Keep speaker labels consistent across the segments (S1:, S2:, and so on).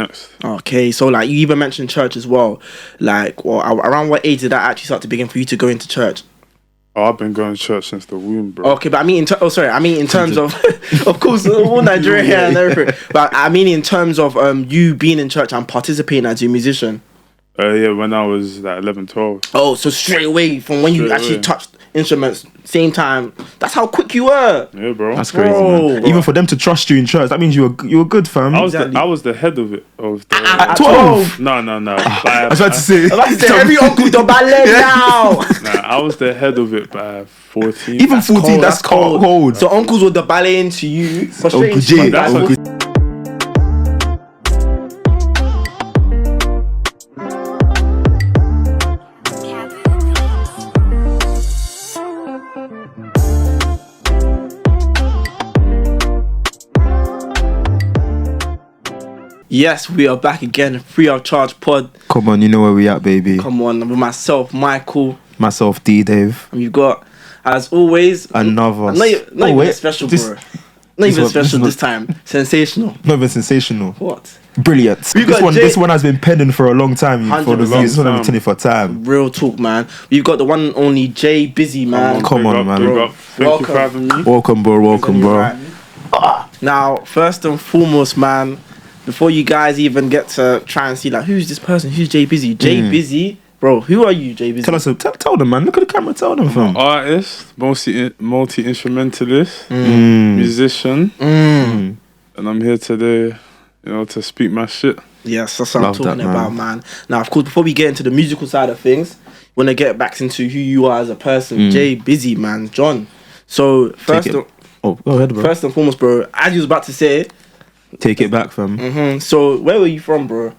S1: Next.
S2: Okay, so like you even mentioned church as well. Like, well, around what age did that actually start to begin for you to go into church?
S1: Oh, I've been going to church since the womb, bro.
S2: Okay, but I mean, in terms of, of course, all Nigeria here and everything. But I mean, in terms of you being in church and participating as a musician.
S1: Yeah, when I was like 11, 12.
S2: Oh, so straight away from when you actually touched instruments, same time. That's how quick you were.
S1: Yeah, bro.
S3: That's crazy, man. Even for them to trust you in church, that means you were good, fam.
S1: I was the head of it.
S2: At 12?
S1: No.
S3: I was about to say.
S2: Every uncle the ballet now.
S1: Nah, I was the head of it by 14.
S3: Even
S2: That's
S3: 14,
S2: cold,
S3: that's cold.
S2: So uncles were the ballet into you.
S3: Uncle Jay.
S2: Yes, we are back again. Free of charge pod.
S3: Come on, you know where we at, baby.
S2: Come on, with myself, Michael.
S3: Myself, D Dave.
S2: And you've got, as always,
S3: another.
S2: Not even special, bro. Not even special this time. Sensational.
S3: Not even sensational.
S2: What?
S3: Brilliant. This one has been pending for a long time. For the views, it's not even for time.
S2: Real talk, man. We've got the one and only Jay Bizzy, man.
S3: Come on, man.
S1: Thank you for having me.
S3: Welcome, bro.
S2: Now, first and foremost, man, before you guys even get to try and see like who's this person, who's Jay Bizzy? Jay Bizzy, bro. Who are you, Jay Bizzy?
S3: Tell them, man. Look at the camera. Tell them, fam.
S1: Artist, multi instrumentalist, musician, and I'm here today, to speak my shit.
S2: Yes, that's what I'm talking about, man. Now, of course, before we get into the musical side of things, want to get back into who you are as a person, Jay Bizzy, man, John. So
S3: go ahead, bro.
S2: First and foremost, bro, as you was about to say,
S3: take it back, fam.
S2: So, where were you from, bro?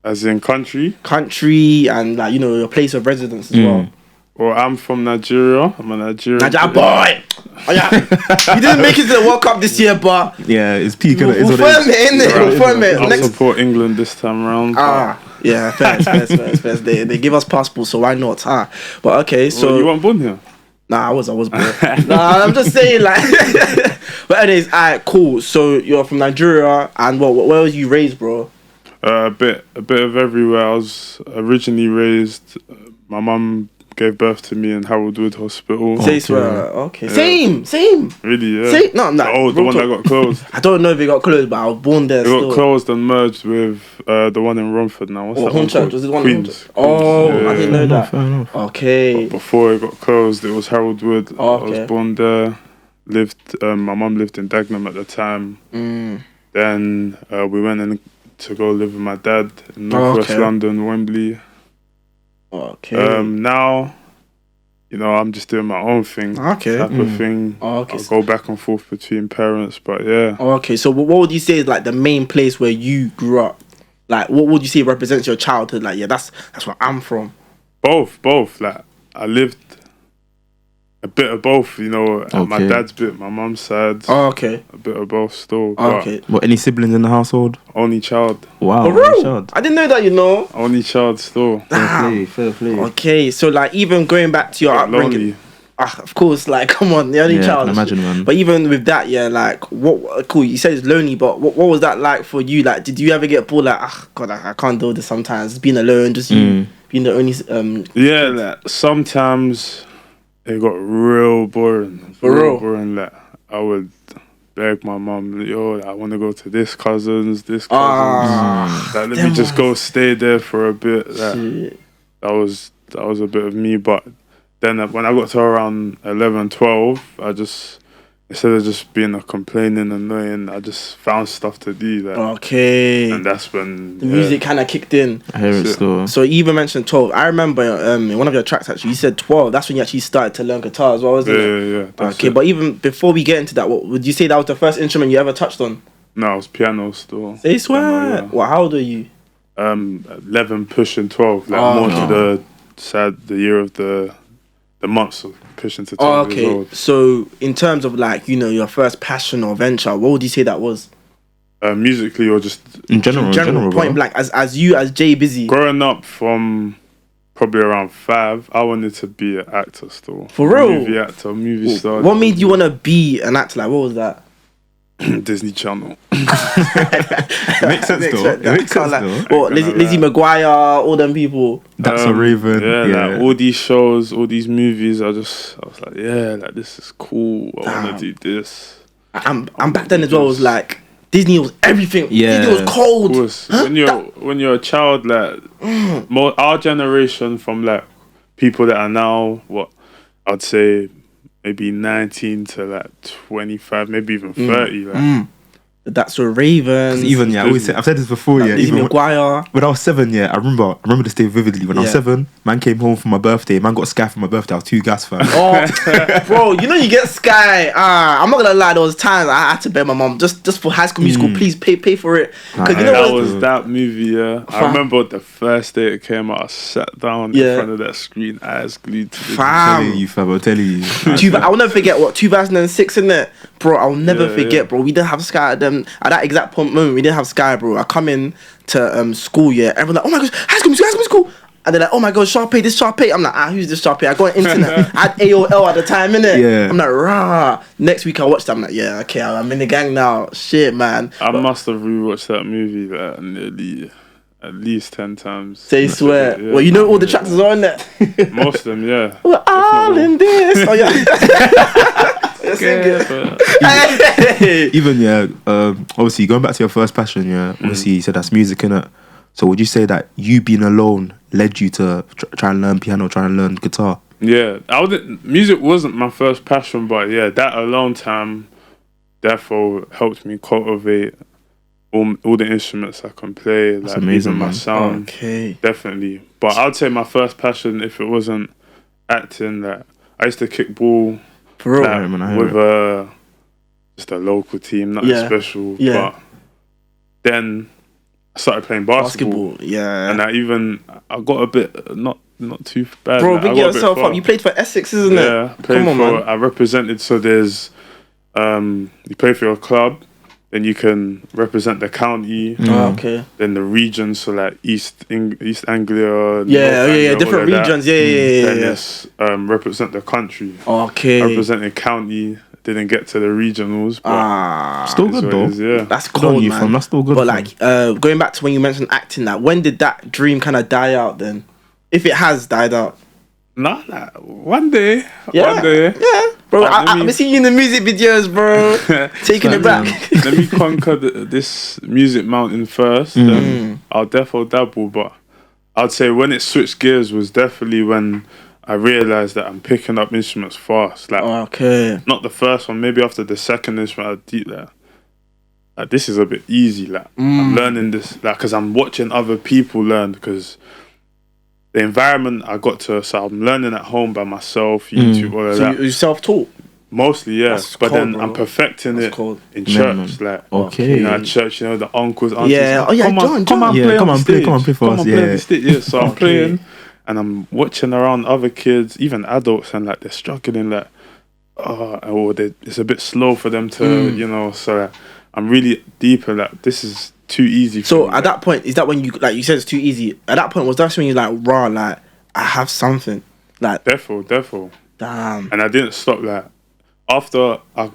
S1: As in country?
S2: Country and, like, your place of residence as well.
S1: Well, I'm from Nigeria. I'm a Nigerian.
S2: Nigeria boy! Oh, yeah. You didn't make it to the World Cup this year, but...
S3: Yeah, it's peaking.
S2: We'll firm it.
S1: I'll support England this time around.
S2: Yeah, fair. They give us passports, so why not? But okay, so...
S1: Well, you weren't born here?
S2: Nah, I was, bro. Nah, I'm just saying, like... But anyways, alright, cool. So, you're from Nigeria, and where was you raised, bro?
S1: A bit of everywhere. I was originally raised... my mum gave birth to me in Harold Wood Hospital.
S2: Okay.
S1: Yeah.
S2: Same.
S1: Really, yeah.
S2: Same? No.
S1: The one that got closed.
S2: I don't know if it got closed, but I was born there. It
S1: got closed and merged with the one in Romford now. What's that one
S2: Hornchurch?
S1: called?
S2: Was it one
S1: Queens.
S2: I didn't know that.
S3: Fair enough.
S2: Okay.
S1: But before it got closed, it was Harold Wood.
S2: Okay.
S1: I was born there. My mum lived in Dagenham at the time. Then we went in to go live with my dad in Northwest London, Wembley.
S2: Okay.
S1: Now, I'm just doing my own thing. Type of thing. I'll go back and forth between parents, but yeah.
S2: Okay, so what would you say is like the main place where you grew up? Like, what would you say represents your childhood? Like, yeah, that's where I'm from.
S1: Both. Like, I lived a bit of both, my dad's bit, my mum's side.
S2: A bit
S1: of both still.
S3: What, any siblings in the household?
S1: Only child.
S3: Wow.
S2: Only child. I didn't know that,
S1: Only child still.
S3: Fair play.
S2: Okay, so like even going back to your upbringing. Of course, like, come on, the only child.
S3: I can imagine, man.
S2: But even with that, like, cool, you said it's lonely, but what was that like for you? Like, did you ever get bored, like, God, I can't do this sometimes, being alone, just you being the only...
S1: Yeah, like, sometimes it got real boring. Boring, like, I would beg my mum, I want to go to this cousin's. Like, let me just go stay there for a bit. Like, that was a bit of me, but then when I got to around 11, 12, I just, instead of just being a complaining, annoying, I just found stuff to do. Like, and that's when...
S2: The music kind of kicked in.
S3: I hear it still.
S2: So you even mentioned 12. I remember in one of your tracks, actually, you said 12. That's when you actually started to learn guitar as well, wasn't it?
S1: Yeah.
S2: Okay, but even before we get into that, what would you say that was the first instrument you ever touched on?
S1: No, it was piano still.
S2: Say swear. Well, how old are you?
S1: 11 pushing 12. Like, more to the year of the months of pushing to 12 years old.
S2: So in terms of like, your first passion or venture, what would you say that was?
S1: Musically or just
S3: in general
S2: point blank, as Jay Bizzy.
S1: Growing up from probably around 5, I wanted to be an actor still.
S2: For real?
S1: Movie actor, movie star.
S2: What made you want to be an actor? Like, what was that?
S1: Disney Channel.
S3: It makes sense though. It makes sense though.
S2: What, Lizzie McGuire, all them people.
S3: That's a Raven.
S1: Yeah, like all these shows, all these movies. I was like, yeah, like this is cool. I want to do this.
S2: I'm back then as well. It was like Disney was everything.
S3: Yeah.
S2: Disney was cold.
S1: Of course, when you're a child, like our generation, from like people that are now what I'd say maybe 19 to like 25, maybe even 30. Like.
S2: That's a Ravens.
S3: Even I always say, I've said this before.
S2: Like
S3: Yeah,
S2: Lizzie
S3: even
S2: McGuire.
S3: when I was 7, I remember this day vividly. When I was 7, man came home for my birthday. Man got Sky for my birthday. I was 2 gas fans.
S2: Oh, bro, you know you get Sky. I'm not gonna lie. There was times I had to beg my mom just for High School Musical. Please pay for it. Because you know
S1: that was that movie. Yeah, I remember the first day it came out. I sat down in front of that screen, eyes glued to the.
S3: I'm telling you.
S2: I will never forget 2006 in there, bro. I'll never forget, bro. We didn't have Sky at that exact moment. We didn't have Sky, bro. I come in to school, everyone like, oh my gosh, High School Musical. And they're like, oh my god, Sharpay, this Sharpay. I'm like, who's this Sharpay? I got on internet. I had AOL at the time, innit?
S3: Yeah.
S2: I'm like, rah. Next week I watched it. I'm like, yeah, okay, I'm in the gang now. Shit, man.
S1: I must have rewatched that movie nearly at least 10 times.
S2: Say swear. Yeah. Well, you know all the tracks are on there.
S1: Most of them, yeah.
S2: We're all in this. Oh yeah.
S3: Even obviously going back to your first passion, obviously you said that's music, innit? So would you say that you being alone led you to try and learn piano, try and learn guitar?
S1: Yeah, music wasn't my first passion, but yeah, that alone time therefore helped me cultivate all the instruments I can play.
S3: That's
S1: like
S3: amazing,
S1: even my
S3: man.
S1: sound.
S2: Okay.
S1: Definitely. But I'd say my first passion, if it wasn't acting, that I used to kick ball with just a local team, nothing special.
S2: Yeah.
S1: But then I started playing basketball.
S2: Yeah.
S1: And I got a bit not too bad.
S2: Bro, bring yourself up. You played for Essex, isn't it?
S1: Yeah, I represented. So there's you play for your club, then you can represent the county.
S2: Okay.
S1: Then the region, so like East Anglia.
S2: Different regions.
S1: Then it's represent the country.
S2: Okay.
S1: I represented county. Didn't get to the regionals, but
S3: still good though.
S1: Yeah,
S2: that's cool, man.
S3: That's still good.
S2: But like, going back to when you mentioned acting, like, when did that dream kind of die out? Then, if it has died out.
S1: Nah, one day.
S2: Yeah, bro. I've been seeing you in the music videos, bro. Taking it back.
S1: Let me conquer this music mountain first. I'll defo dabble, but I'd say when it switched gears was definitely when I realised that I'm picking up instruments fast. Like, not the first one, maybe after the second instrument, I deep like this is a bit easy. Like, I'm learning this, like, because I'm watching other people learn, because the environment I got to, so I'm learning at home by myself, YouTube, all of that.
S2: So you're self-taught?
S1: Mostly, yeah.
S2: That's
S1: but
S2: cold,
S1: then
S2: bro.
S1: I'm perfecting
S2: That's
S1: it
S2: cold.
S1: in church. Like, at church, the uncles, aunties.
S2: Yeah. Oh, yeah, John.
S1: Come on, play on the
S3: for us.
S1: Yeah, so I'm playing, and I'm watching around other kids, even adults, and like they're struggling, like, it's a bit slow for them to, so like, I'm really deep in that. This is too easy for me.
S2: At that point, is that when you, like you said, it's too easy? At that point, was that when you're like, raw, like, I have something? Like,
S1: Defo.
S2: Damn.
S1: And I didn't stop, like, after I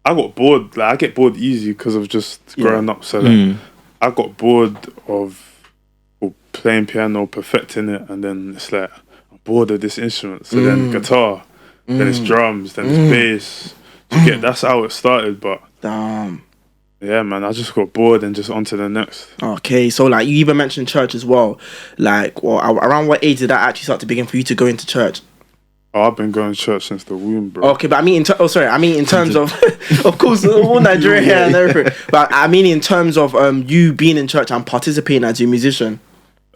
S1: got bored, like, I get bored easy because of just growing up. So like, I got bored of playing piano, perfecting it, and then it's like, I'm bored of this instrument. So then guitar, then it's drums, then it's bass. That's how it started, but
S2: damn.
S1: Yeah, man, I just got bored and just on to the next.
S2: Okay, so like you even mentioned church as well. Like, around what age did that actually start to begin for you to go into church?
S1: Oh, I've been going to church since the womb, bro.
S2: Okay, but I mean, in terms of, of course, all Nigeria here and everything. But I mean, in terms of you being in church and participating as a musician.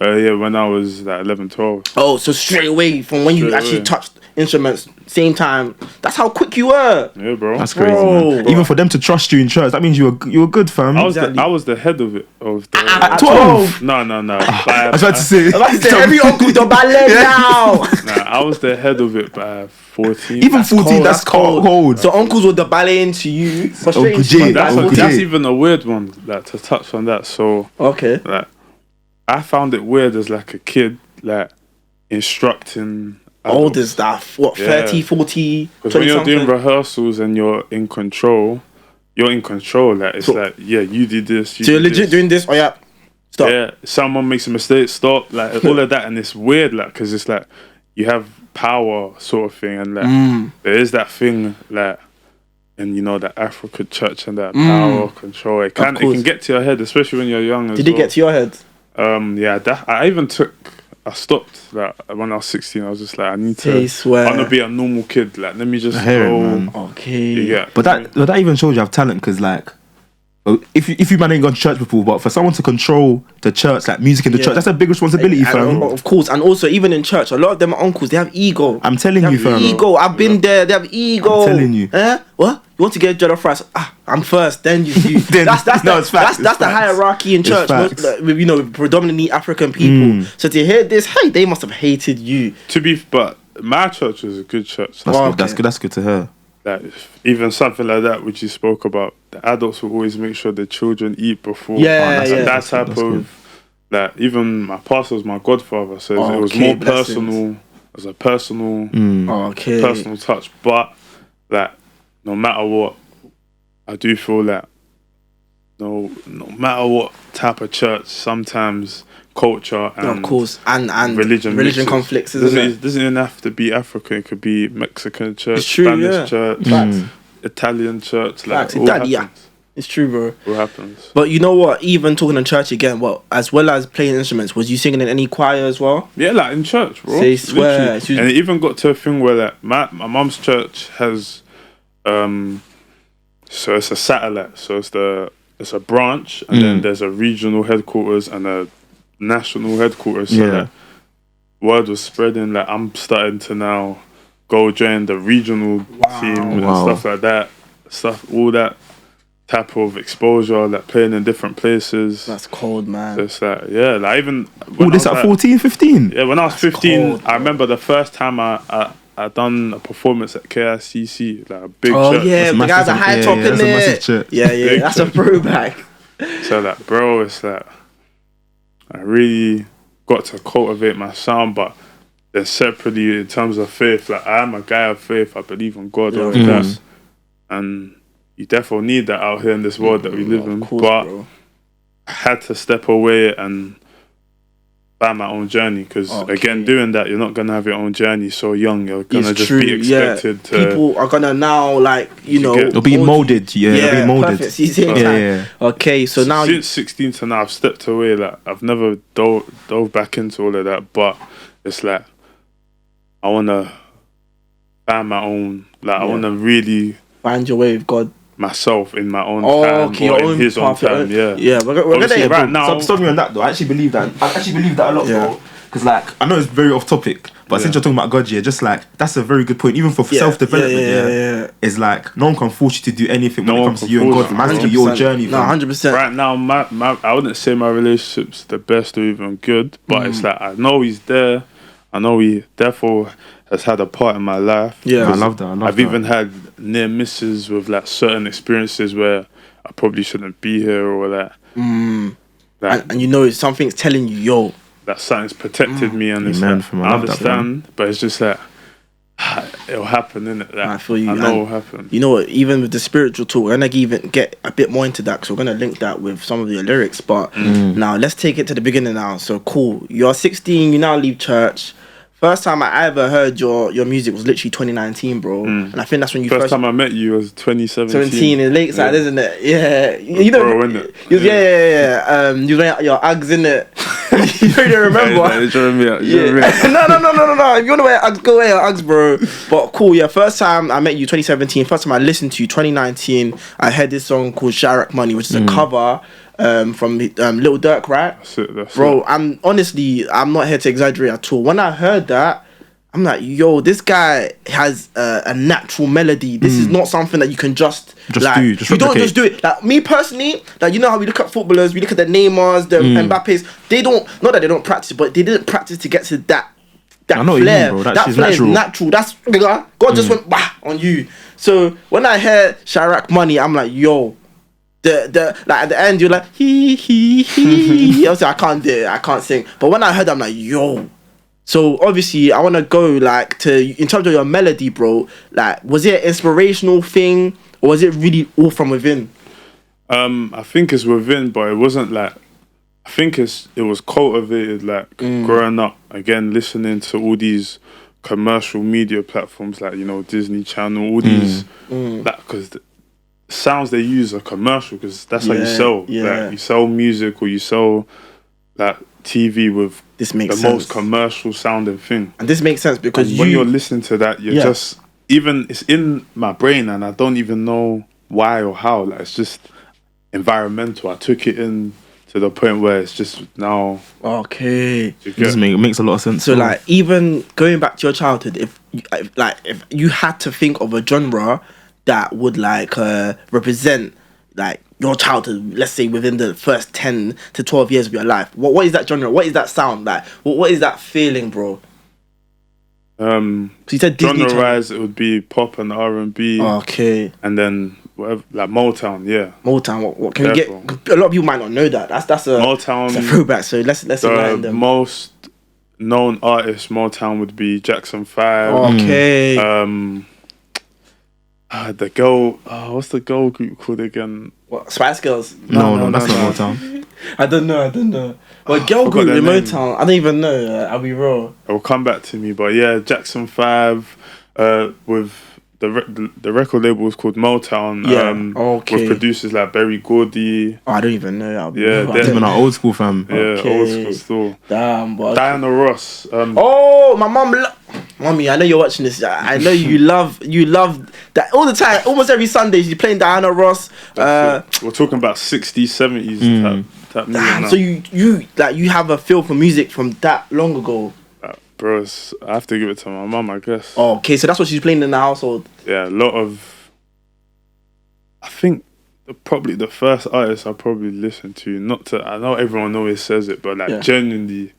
S1: Yeah, when I was like 11, 12.
S2: Oh, so straight away from when you actually touched instruments, same time. That's how quick you were.
S1: Yeah, bro.
S3: That's crazy, man. Even for them to trust you in church, that means you were good, fam.
S1: I was the head of it.
S2: At 12?
S1: No.
S3: I was about to say.
S2: Every uncle to ballet now.
S1: Nah, I was the head of it by 14.
S3: Even 14, that's cold.
S2: So uncles were the ballet into you.
S3: Uncle Jay.
S1: That's even a weird one, like, to touch on that. So, like, I found it weird as like a kid, like, instructing
S2: older stuff. What, 30, 40, 20
S1: Because when you're
S2: something?
S1: doing rehearsals and you're in control, you're in control. Like it's like, yeah, you did this.
S2: So you're legit doing this. Oh yeah, stop.
S1: Yeah, someone makes a mistake, stop. Like all of that, and it's weird, like, because it's like you have power, sort of thing, and like there is that thing, like, and you know, the African church and that power control. It can get to your head, especially when you're young.
S2: Did it get to your head?
S1: Yeah, I stopped like when I was 16. I was just like, I need to.
S2: I want
S1: to be a normal kid. Like, let me just
S3: I hear it,
S1: go.
S3: man.
S2: Okay.
S3: Yeah, but that even shows you have talent, because like, if you man ain't gone to church before, but for someone to control the church, like music in the church, that's a big responsibility, fam.
S2: Of course, and also even in church, a lot of them are uncles. They have ego.
S3: I'm telling you, fam.
S2: Ego. I've been there. They have ego.
S3: I'm telling you.
S2: What? You want to get jollof rice? I'm first. Then you.
S3: Then,
S2: that's
S3: it's facts,
S2: that's the hierarchy in church. Most, you know, predominantly African people. So to hear this, hey, they must have hated you.
S1: But my church was a good church.
S3: That's good to hear.
S1: Like, even something like that which you spoke about, the adults will always make sure the children eat before. That type of like, even my pastor was my godfather, so it was more personal. It was a personal touch. But like, no matter what, I do feel that no matter what type of church, sometimes culture and
S2: of course and religion conflicts.
S1: It doesn't even have to be African. It could be Mexican church, Spanish church, Italian church. Like,
S2: it's true, bro.
S1: What happens?
S2: But you know what? Even talking in church again, as well as playing instruments, was you singing in any choir as well?
S1: Yeah, like in church, bro.
S2: Say swear.
S1: And it even got to a thing where like my mum's church has, so it's a satellite. So it's a branch, and then there's a regional headquarters and a national headquarters. So that word was spreading. Like, I'm starting to now go join the regional team and stuff like that. All that type of exposure, like playing in different places.
S2: That's cold, man.
S1: So it's like, yeah, like even
S3: all this at 14, 15.
S1: Yeah, when I was 15, I remember the first time I done a performance at KICC, like a big church.
S2: Yeah, the guys are high top in there. Yeah, that's a throwback.
S1: So like, bro, it's like I really got to cultivate my sound, but then separately in terms of faith, like I am a guy of faith. I believe in God and that, and you definitely need that out here in this world that we live in.
S2: Course,
S1: but
S2: bro.
S1: I had to step away and find my own journey, because again, doing that, you're not gonna have your own journey so young. You're gonna be expected to.
S2: People are gonna now, like,
S3: they'll be molded. They'll be molded.
S2: Perfect. Okay, so now
S1: since 16 to now, I've stepped away. Like, I've never dove back into all of that, but it's like I wanna find my own. Like, I wanna really
S2: find your way with God.
S1: Myself in my own time, or in his own time.
S2: We're gonna
S3: right now. Stop me on that though. I actually believe that. A lot, bro. Because like, I know it's very off topic, but since you're talking about God, just like, that's a very good point. Even for self-development, it's like no one can force you to do anything when it comes to you and God. Man, to your journey.
S2: No, 100%.
S1: Right now, my I wouldn't say my relationship's the best or even good, but it's like I know he's there. I know he therefore has had a part in my life.
S3: Yeah, I love that.
S1: I've even had near misses with like certain experiences where I probably shouldn't be here or that. Like,
S2: and you know, something's telling you, yo,
S1: that something's protected me, and it's like, I understand, but it's just like it'll happen, innit? Like,
S2: I feel you.
S1: I know it'll happen.
S2: You know what? Even with the spiritual talk, we're gonna even get a bit more into that, because we're gonna link that with some of your lyrics. But now let's take it to the beginning now. So cool. You're 16. You now leave church. First time I ever heard your music was literally 2019, bro. And I think that's when you
S1: first time I met you was 2017.
S2: 17 in Lakeside, isn't it? Yeah. You know,
S1: bro, isn't it?
S2: You was wearing your Uggs, in it. You don't remember?
S1: No. If
S2: you want to wear Uggs, go wear your Uggs, bro. But cool, yeah. First time I met you, 2017. First time I listened to you, 2019. I heard this song called Sharak Money, which is a cover from Lil Durk, right?
S1: That's
S2: bro, I'm not here to exaggerate at all. When I heard that, I'm like, yo, this guy has a natural melody. This is not something that you can just like, you don't just do it. Like, me personally, like, you know how we look at footballers, we look at the Neymars, the Mbappes, they don't, not that they don't practice, but they didn't practice to get to that flair. Mean, that flair is natural. That's, God just went bah on you. So when I heard Sharak Money, I'm like, yo, the like at the end you're like he. Obviously I can't do it, I can't sing. But when I heard, I'm like, yo, So obviously, I want to go like in terms of your melody, bro. Like, was it an inspirational thing, or was it really all from within?
S1: I think it's within, but it wasn't like. I think it was cultivated like growing up. Again, listening to all these commercial media platforms like Disney Channel, all these because the sounds they use are commercial because that's how you sell.
S2: Yeah.
S1: Like, you sell music or you sell like TV with most commercial sounding thing.
S2: And this makes sense because
S1: when you're listening to that, you're just it's in my brain and I don't even know why or how. Like, it's just environmental. I took it in to the point where it's just now.
S2: Okay.
S3: It makes a lot of sense.
S2: So like, even going back to your childhood, if you had to think of a genre that would like represent like your childhood, let's say within the first 10 to 12 years of your life, what is that genre? What is that sound like? What is that feeling, bro? So you said Disney
S1: genre-wise, it would be pop and R&B.
S2: Okay.
S1: And then whatever, like Motown, yeah.
S2: Motown. What can we get? A lot of people might not know that. That's a
S1: Motown.
S2: It's a throwback. So let's enlighten them.
S1: Most known artist Motown would be Jackson 5.
S2: Okay.
S1: The girl. What's the girl group called again?
S2: What, Spice Girls?
S3: No, that's not Motown.
S2: I don't know. Well, girl group in Motown, I don't even know. I'll be real.
S1: It will come back to me, but yeah, Jackson 5 with the record label was called Motown. With producers like Berry Gordy.
S2: Oh, I don't even know.
S3: That's been our old school fam.
S1: Yeah, old school still.
S2: Damn, boy.
S1: Diana Ross.
S2: My mum. Mommy, I know you're watching this. I know you love that all the time. Almost every Sunday, she's playing Diana Ross.
S1: We're talking about 60s, 70s type music now.
S2: So you have a feel for music from that long ago.
S1: Bro, I have to give it to my mum, I guess.
S2: Oh, okay, so that's what she's playing in the household.
S1: Yeah, a lot of. I think probably the first artist I probably listened to. I know everyone always says it, but like genuinely,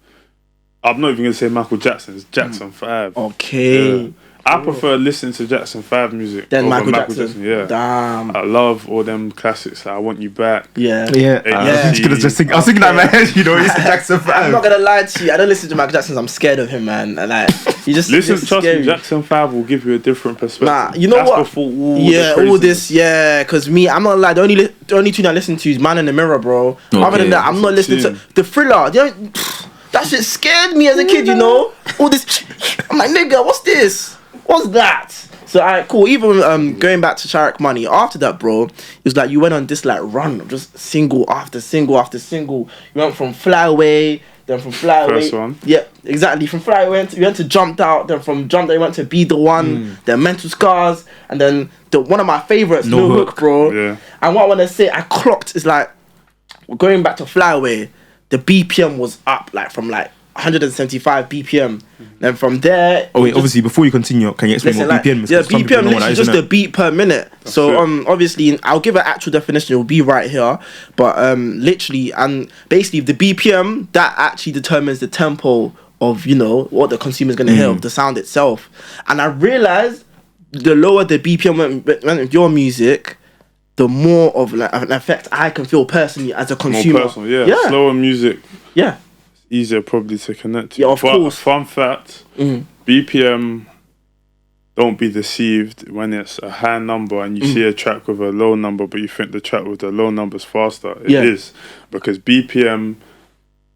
S1: I'm not even gonna say Michael Jackson. It's Jackson 5.
S2: Okay.
S1: Yeah. I prefer listening to Jackson 5 music
S2: than Michael Jackson.
S1: Yeah.
S2: Damn.
S1: I love all them classics. Like, I Want You Back.
S2: Yeah.
S3: I was thinking that, man. It's Jackson 5.
S2: I'm not gonna lie to you. I don't listen to Michael Jackson. I'm scared of him, man. And like, you just
S1: trust me. Jackson 5 will give you a different perspective.
S2: Nah, you know
S1: That's
S2: what?
S1: Before
S2: all this. Because me, I'm not gonna lie. The only tune I listen to is Man in the Mirror, bro. Other than that, I'm not listening to the Thriller. That shit scared me as a kid. All this. I'm like, nigga, what's this? What's that? So, alright, cool. Even going back to Shark Money, after that, bro, it was like you went on this like run of just single after single after single. You went from Fly Away, then from Fly Away.
S1: First one.
S2: Yeah, exactly. From Fly Away, you went to Jumped Out, then from Jumped Out, you went to Be the One, then Mental Scars, and then one of my favorites, No Hook, bro.
S1: Yeah.
S2: And what I want to say, I clocked is like, going back to Fly Away, the BPM was up like from like 175 BPM. Then from there...
S3: Oh wait, obviously, before you continue, can you explain what BPM is?
S2: Yeah, BPM literally just a beat per minute. So obviously, I'll give an actual definition. It will be right here. But literally, and basically, the BPM, that actually determines the tempo of, what the consumer is going to hear, of the sound itself. And I realised the lower the BPM went with your music, the more of like an effect I can feel personally as a consumer.
S1: More personal, yeah. Slower music.
S2: Yeah.
S1: Easier probably to connect to.
S2: Yeah, of course.
S1: Fun fact, BPM, don't be deceived when it's a high number and you see a track with a low number, but you think the track with the low number is faster. It is, because BPM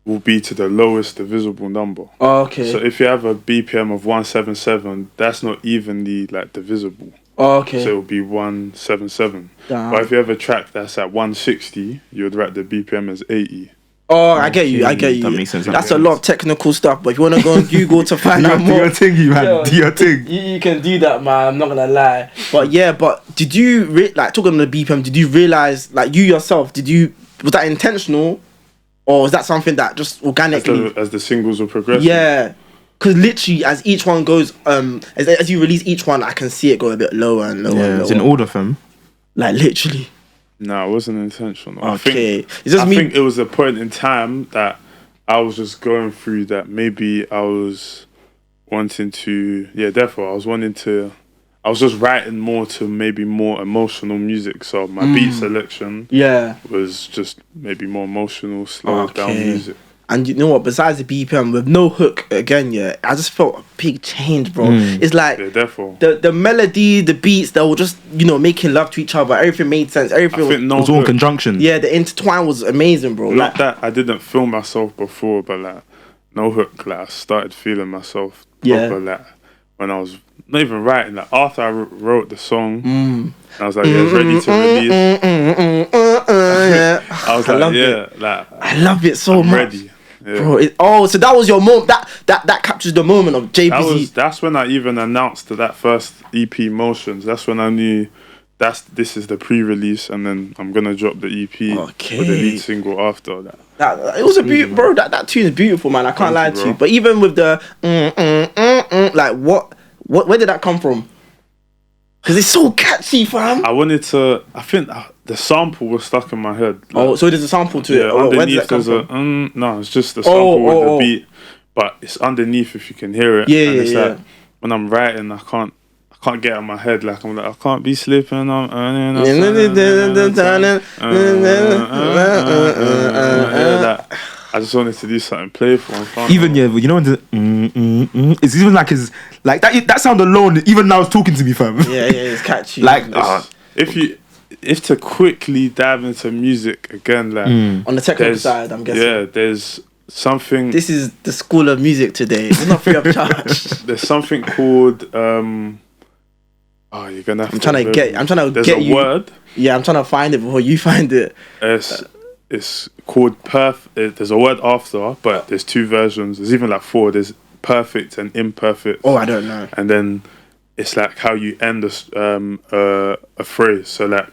S1: will be to the lowest divisible number.
S2: Oh, okay.
S1: So if you have a BPM of 177, that's not evenly like divisible.
S2: Oh, okay.
S1: So it will be 177.
S2: Damn.
S1: But if you have a track that's at 160, you would write the BPM as 80.
S2: Oh, I get you.
S3: That makes sense.
S2: That's a lot of technical stuff, but if you want to go on Google to find out more...
S3: Do your thing, man. Do your thing.
S2: You can do that, man. I'm not going to lie. But yeah, did you... talking on the BPM, did you realise, like, you yourself, was that intentional? Or was that something that just organically...
S1: As the singles were progressing?
S2: Yeah. Because literally, as each one goes... as you release each one, I can see it go a bit lower and lower and lower.
S3: It's in order, fam.
S2: Like, literally.
S1: No, it wasn't intentional.
S2: Okay.
S1: I think it was a point in time that I was just going through that maybe I was wanting to... Yeah, therefore, I was just writing more to maybe more emotional music. So my beat selection was just maybe more emotional, slow down music.
S2: And you know what? Besides the BPM, with no hook again, yeah, I just felt a big change, bro. It's like the melody, the beats, they were just making love to each other. Everything made sense. Everything
S3: was all in conjunction.
S2: Yeah, the intertwine was amazing, bro.
S1: Not that I didn't feel myself before, but like no hook, like I started feeling myself proper, like when I was not even writing. Like after I wrote the song, I was like, yeah, it's ready to release. I was like, yeah, like
S2: I love it so much.
S1: Ready. Yeah.
S2: Bro, so that was your moment. That captures the moment of Jay Bizzy.
S1: That's when I even announced that first EP, Motions. That's when I knew this is the pre-release, and then I'm gonna drop the EP with the lead single after that.
S2: It was a beautiful, bro. That tune is beautiful, man. I can't lie to you. But even with the like where did that come from? Because it's so catchy, fam.
S1: I think the sample was stuck in my head.
S2: Like, so there's a sample to it.
S1: Underneath there's no, it's just the sample with the beat, but it's underneath if you can hear it.
S2: Yeah, and
S1: like when I'm writing, I can't get it in my head. Like I'm like, I can't be sleeping. I just wanted to do something playful and fun.
S3: Even when it's even like it's like that sound alone. Even now, it's talking to me, fam.
S2: Yeah, it's catchy.
S3: Like
S1: if to quickly dive into music again, like
S2: on the technical side, I'm guessing.
S1: Yeah, there's something.
S2: This is the school of music today. It's not free of charge.
S1: There's something called you're gonna. I'm trying to get
S2: you.
S1: Word.
S2: Yeah, I'm trying to find it before you find it.
S1: It's called there's a word after, but there's two versions. There's even like 4. There's perfect and imperfect.
S2: Oh, I don't know.
S1: And then it's like how you end a phrase. So like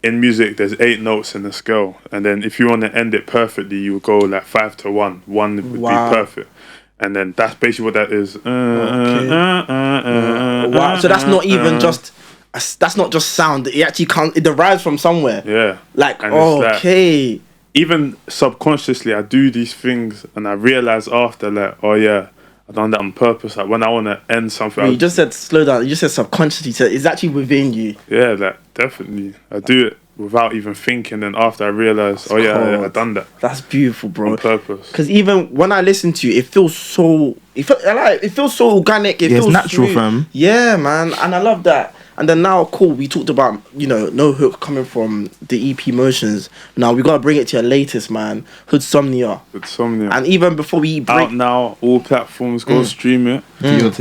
S1: in music, there's 8 notes in the scale, and then if you want to end it perfectly, you would go like 5 to 1. 1 would be perfect, and then that's basically what that is.
S2: Wow. So that's not even just. That's not just sound. It actually it derives from somewhere.
S1: Yeah.
S2: Like, okay.
S1: Even subconsciously, I do these things, and I realize after, like, oh yeah, I done that on purpose. Like when I want to end something.
S2: You just said slow down. You just said subconsciously. So it's actually within you.
S1: Yeah, like definitely. I do it without even thinking, and after I realize, I done that.
S2: That's beautiful, bro.
S1: On purpose.
S2: Because even when I listen to you, it feels so. It feels so organic. It feels
S3: natural,
S2: smooth.
S3: fam.
S2: Yeah, man, and I love that. And then now, cool, we talked about, no hook coming from the EP Motions. Now, we got to bring it to your latest, man. Hoodsomnia. And even before we break...
S1: Out now, all platforms, go stream it.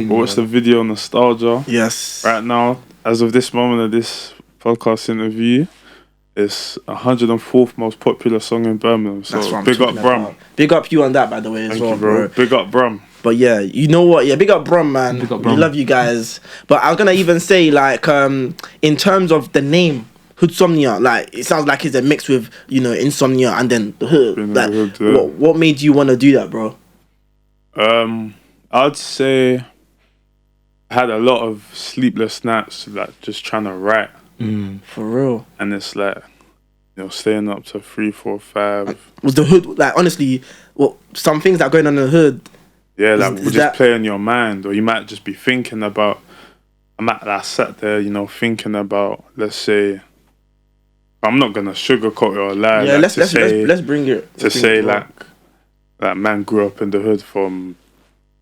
S1: Watch the video, Nostalgia.
S2: Yes.
S1: Right now, as of this moment of this podcast interview, it's 104th most popular song in Birmingham. So big up Brum.
S2: Big up you on that, by the way, as well, bro.
S1: Big up Brum.
S2: But yeah, you know what? Yeah, big up Brum, man.
S3: Big up Brum.
S2: We love you guys. But I was gonna even say, like, in terms of the name, Hoodsomnia, like, it sounds like it's a mix with, insomnia and then the hood. Like, what made you want to do that, bro?
S1: I'd say I had a lot of sleepless nights, like, just trying to write.
S2: For real.
S1: And it's like, staying up to 3, 4, 5.
S2: Was the hood, like, honestly, some things that are going on in the hood,
S1: yeah, like will just play on your mind, or you might just be thinking about. I sat there, thinking about. Let's say, I'm not gonna sugarcoat it or lie.
S2: Yeah,
S1: like,
S2: let's bring it.
S1: Like man grew up in the hood from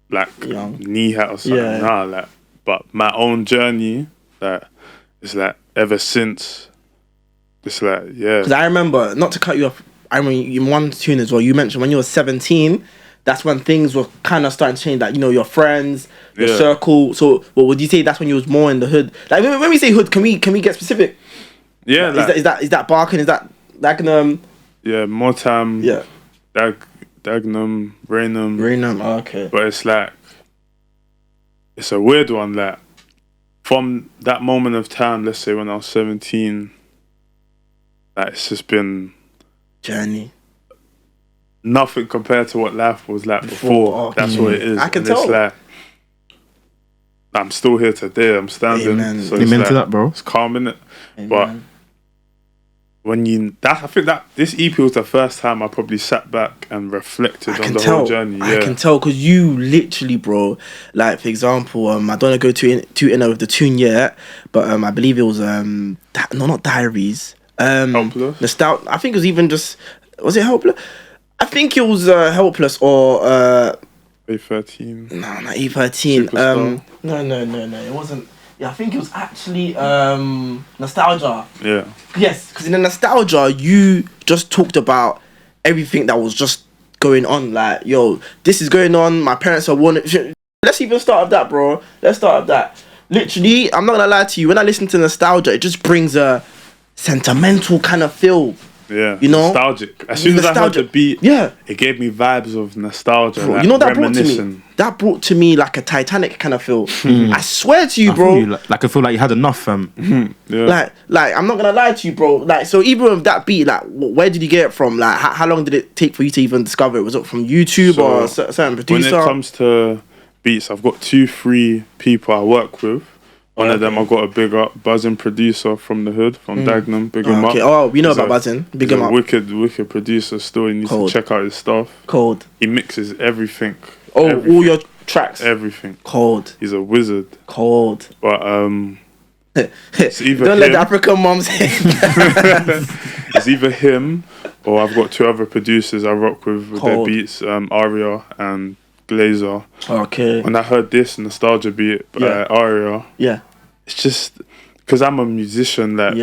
S1: like knee hat or something.
S2: Yeah.
S1: Nah, like, but my own journey, like, it's like ever since. It's like
S2: Because I remember, not to cut you off. I mean, in one tune as well, you mentioned when you were 17. That's when things were kind of starting to change. Like, your friends, your circle. So, would you say that's when you was more in the hood? Like, when we say hood, can we get specific?
S1: Yeah.
S2: Like, is that Barking? Is that Dagenham?
S1: Yeah, Motam.
S2: Yeah.
S1: Dagenham, Raynham.
S2: Oh, okay.
S1: But it's like, it's a weird one. Like, from that moment of time, let's say when I was 17, like, it's just been
S2: journey.
S1: Nothing compared to what life was like before. That's what it is.
S2: I can tell.
S1: It's like, I'm still here today. I'm standing.
S2: Amen.
S1: So
S3: Amen to that, bro.
S1: It's calm, innit? But I think that this EP was the first time I probably sat back and reflected on the whole journey. Yeah.
S2: I can tell because you literally, bro. Like, for example, I don't want to go too in with the tune yet, but I believe it was not Diaries.
S1: Helpless.
S2: I think it was even just. Was it Helpless? I think it was Helpless or
S1: A13.
S2: no, not E13.
S1: Superstar.
S2: No. It wasn't. Yeah, I think it was actually Nostalgia.
S1: Yeah.
S2: Yes, because in the Nostalgia, you just talked about everything that was just going on. Like, yo, this is going on. My parents are wanting. Let's even start with that, bro. Let's start with that. Literally, I'm not gonna lie to you. When I listen to Nostalgia, it just brings a sentimental kind of feel.
S1: Yeah,
S2: you know,
S1: nostalgic. As soon as I heard the beat,
S2: yeah,
S1: it gave me vibes of nostalgia.
S2: Bro,
S1: like
S2: you know what that brought to me? That brought to me like a Titanic kind of feel. I swear to you, bro.
S3: Like I feel like you had enough,
S1: yeah.
S2: Like I'm not gonna lie to you, bro. Like, so even with that beat, like, where did you get it from? Like, how long did it take for you to even discover it? Was it from YouTube or a certain producer?
S1: When it comes to beats, I've got 2-3 people I work with. One of them I got a big up, Buzzin' producer from the hood, from Dagenham. Big him up.
S2: Oh, we know about Buzzin'. Big him up.
S1: Wicked producer still. You need to check out his stuff.
S2: Cold.
S1: He mixes everything.
S2: All your tracks.
S1: Everything.
S2: Cold.
S1: He's a wizard.
S2: Cold.
S1: But it's either
S2: don't let the African moms
S1: it's either him or I've got 2 other producers I rock with their beats, Aria and Glazer.
S2: Okay.
S1: When I heard this nostalgia beat by Aria, it's just because I'm a musician that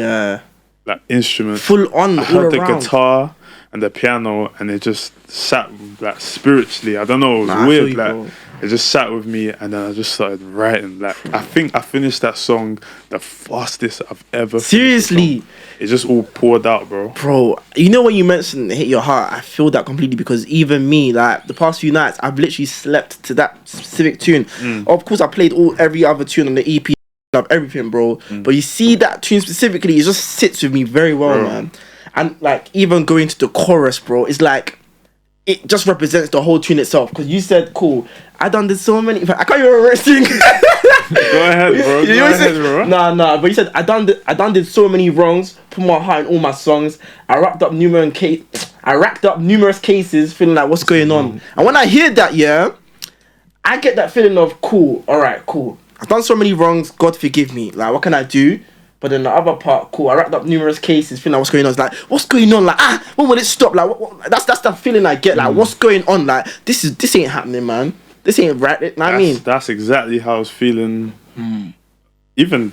S1: like instrument
S2: full on.
S1: I heard the guitar and the piano and it just sat like spiritually. I don't know, it was weird. Like it just sat with me and then I just started writing. Like I think I finished that song the fastest I've ever.
S2: Seriously.
S1: It just all poured out, bro.
S2: Bro, you know when you mentioned Hit Your Heart, I feel that completely because even me, like the past few nights, I've literally slept to that specific tune. Of course, I played every other tune on the EP, love everything, bro. But you see that tune specifically, it just sits with me very well, man. And like even going to the chorus, bro, it's like it just represents the whole tune itself. Because you said, cool, I done this so many. I can't even remember sing.
S1: Go ahead, bro. Go ahead, bro.
S2: Nah. But you said I done did so many wrongs. Put my heart in all my songs. I racked up numerous cases, feeling like what's going on. And when I hear that, I get that feeling of cool. All right, cool. I've done so many wrongs. God forgive me. Like, what can I do? But then the other part, cool. I racked up numerous cases, feeling like what's going on. It's like, what's going on? Like, when will it stop? Like, that's the feeling I get. Like, what's going on? Like, this ain't happening, man. This ain't right. You know what I mean?
S1: That's exactly how I was feeling. Even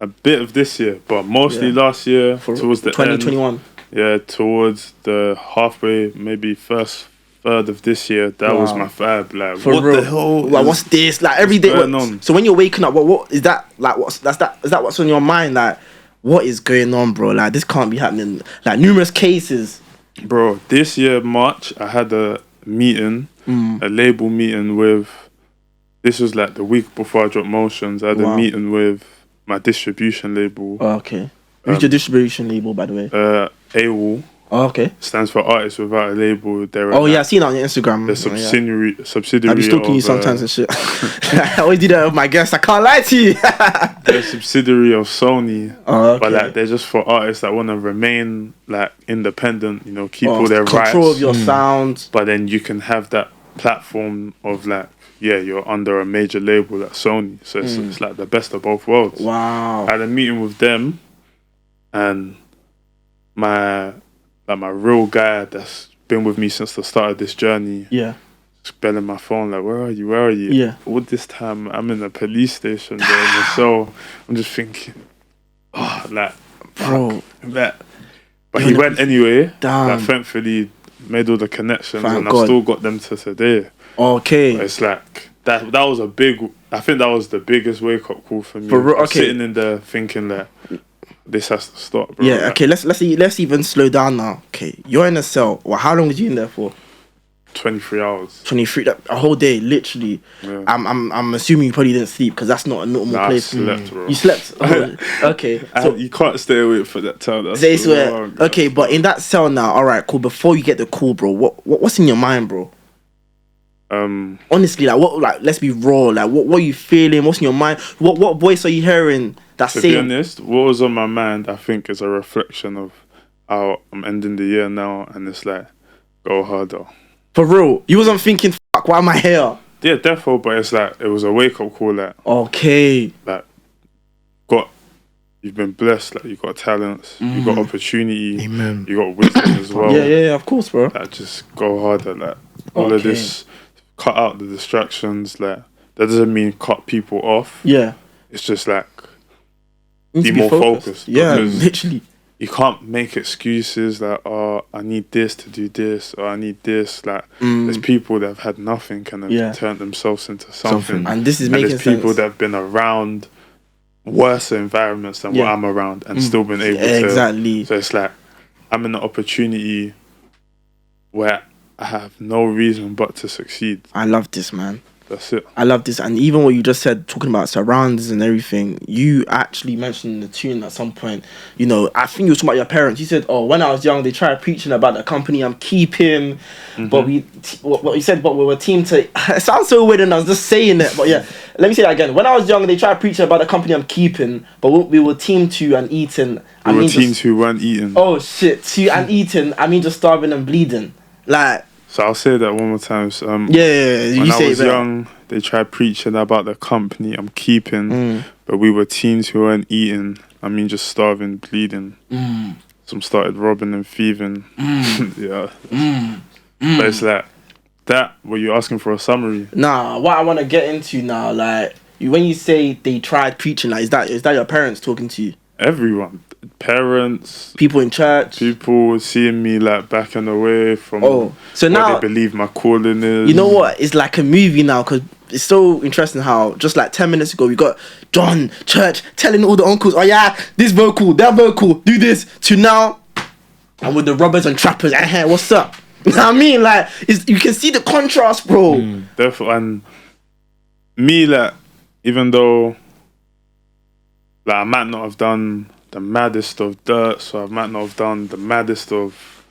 S1: a bit of this year, but mostly last year towards the
S2: 2021.
S1: end. Yeah, towards the halfway, maybe first third of this year, that was my vibe. Like,
S2: for
S1: what
S2: real.
S1: the hell?
S2: Like, what's this? Like, every day.
S1: Going on?
S2: So when you're waking up, what is that? Like, is that what's on your mind? Like, what is going on, bro? Like, this can't be happening. Like, numerous cases.
S1: Bro, this year March, I had a meeting, a label meeting with. This was like the week before I dropped Motions. I had a meeting with my distribution label.
S2: Oh, okay. Who's your distribution label, by the way?
S1: AWOL.
S2: Oh, okay.
S1: Stands for Artists Without a Label. They're
S2: I've seen it on your Instagram.
S1: The subsidiary.
S2: I'll be stalking you sometimes and shit. I always do that with my guests. I can't lie to you.
S1: They're a subsidiary of Sony.
S2: Oh, okay.
S1: But like they're just for artists that want to remain like independent. You know, keep all their
S2: control
S1: rights.
S2: of your sound.
S1: But then you can have that platform of like, you're under a major label like Sony. So it's like the best of both worlds.
S2: Wow.
S1: I had a meeting with them, and my real guy that's been with me since the start of this journey.
S2: Yeah.
S1: Spelling my phone like, where are you?
S2: Yeah.
S1: All this time I'm in a police station there, so I'm just thinking,
S2: bro.
S1: That. But he went anyway.
S2: Damn.
S1: Like, thankfully made all the connections,
S2: Thank
S1: and
S2: God.
S1: I've still got them to today.
S2: Okay.
S1: But it's like that was a big. I think that was the biggest wake up call for me.
S2: Okay.
S1: Sitting in there thinking that this has to stop, bro.
S2: Yeah. Okay. Let's even slow down now. Okay. You're in a cell. Well, how long was you in there for?
S1: 23 hours.
S2: 23. A whole day, literally. Yeah. I'm assuming you probably didn't sleep because that's not a normal place.
S1: I slept, bro.
S2: You slept. Oh, okay. So
S1: you can't stay awake for that time.
S2: They swear. Okay, but in that cell now, all right, cool. Before you get the call, bro, what's in your mind, bro? Honestly, like let's be raw. Like, what are you feeling? What's in your mind? What voice are you hearing that's saying?
S1: To be honest, what was on my mind, I think, is a reflection of how I'm ending the year now, and it's like, go harder.
S2: For real, you wasn't thinking, fuck, why am I here?
S1: Yeah, definitely, but it's like it was a wake up call. Like,
S2: okay,
S1: like got you've been blessed. Like, you got talents, you got opportunity,
S2: Amen.
S1: you got wisdom as well.
S2: Yeah, of course, bro.
S1: Like, just go harder. Like, all of this, cut out the distractions. Like, that doesn't mean cut people off.
S2: Yeah.
S1: It's just like,
S2: You need
S1: be
S2: to be
S1: more
S2: focused.
S1: focused.
S2: Yeah,
S1: Because
S2: literally.
S1: you can't make excuses like, oh, I need this to do this, or I need this. Like, there's people that have had nothing and have turned themselves into something.
S2: And this is
S1: and
S2: making
S1: there's people
S2: sense.
S1: that have been around worse environments than what I'm around and still been able to.
S2: Exactly.
S1: So it's like, I'm in an opportunity where I have no reason but to succeed.
S2: I love this, man.
S1: That's it.
S2: I love this. And even what you just said, talking about surroundings and everything, you actually mentioned in the tune at some point, you know, I think you were talking about your parents. You said, oh, when I was young, they tried preaching about the company I'm keeping. But what you said, but we were team to, it sounds so weird and I was just saying it. But yeah, let me say that again. When I was young, they tried preaching about the company I'm keeping, but we were team to and eating.
S1: We were team to weren't eating.
S2: Oh, shit. To and eating, I mean just starving and bleeding. Like,
S1: so I'll say that one more time. So,
S2: you
S1: when
S2: say
S1: I was
S2: it
S1: young, they tried preaching about the company I'm keeping, but we were teens who weren't eating. I mean, just starving, bleeding. Some started robbing and thieving. Yeah. But it's like, that, were you asking for a summary?
S2: Nah, what I want to get into now, like, when you say they tried preaching, like, is that your parents talking to you?
S1: Everyone. Parents,
S2: people in church,
S1: people seeing me like backing away from
S2: so now
S1: what they believe my calling is.
S2: You know what? It's like a movie now, because it's so interesting how just like 10 minutes ago we got John Church telling all the uncles, oh yeah, this vocal, that vocal, do this, to now I'm with the robbers and trappers. What's up? You know what I mean? Like, you can see the contrast, bro.
S1: Definitely. And me, like, even though like I might not have done the maddest of dirt, so I might not have done the maddest of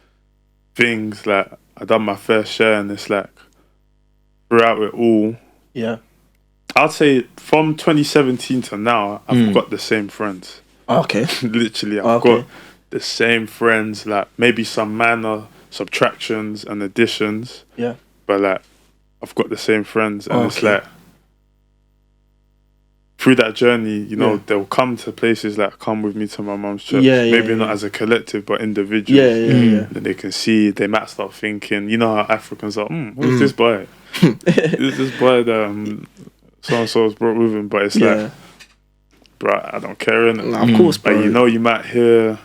S1: things, like, I done my fair share, and it's like, throughout it all, I'd say from 2017 to now, I've got the same friends.
S2: Okay.
S1: Literally, I've got the same friends, like, maybe some minor subtractions and additions, but like, I've got the same friends, and it's like, through that journey, you know, they'll come to places like come with me to my mum's church. Maybe not as a collective, but individuals. Then they can see, they might start thinking, you know how Africans are, who's this boy? Who's this boy that so-and-so's brought with him? But it's like, bro, I don't care, innit?
S2: Of course, bro.
S1: But you know, you might hear,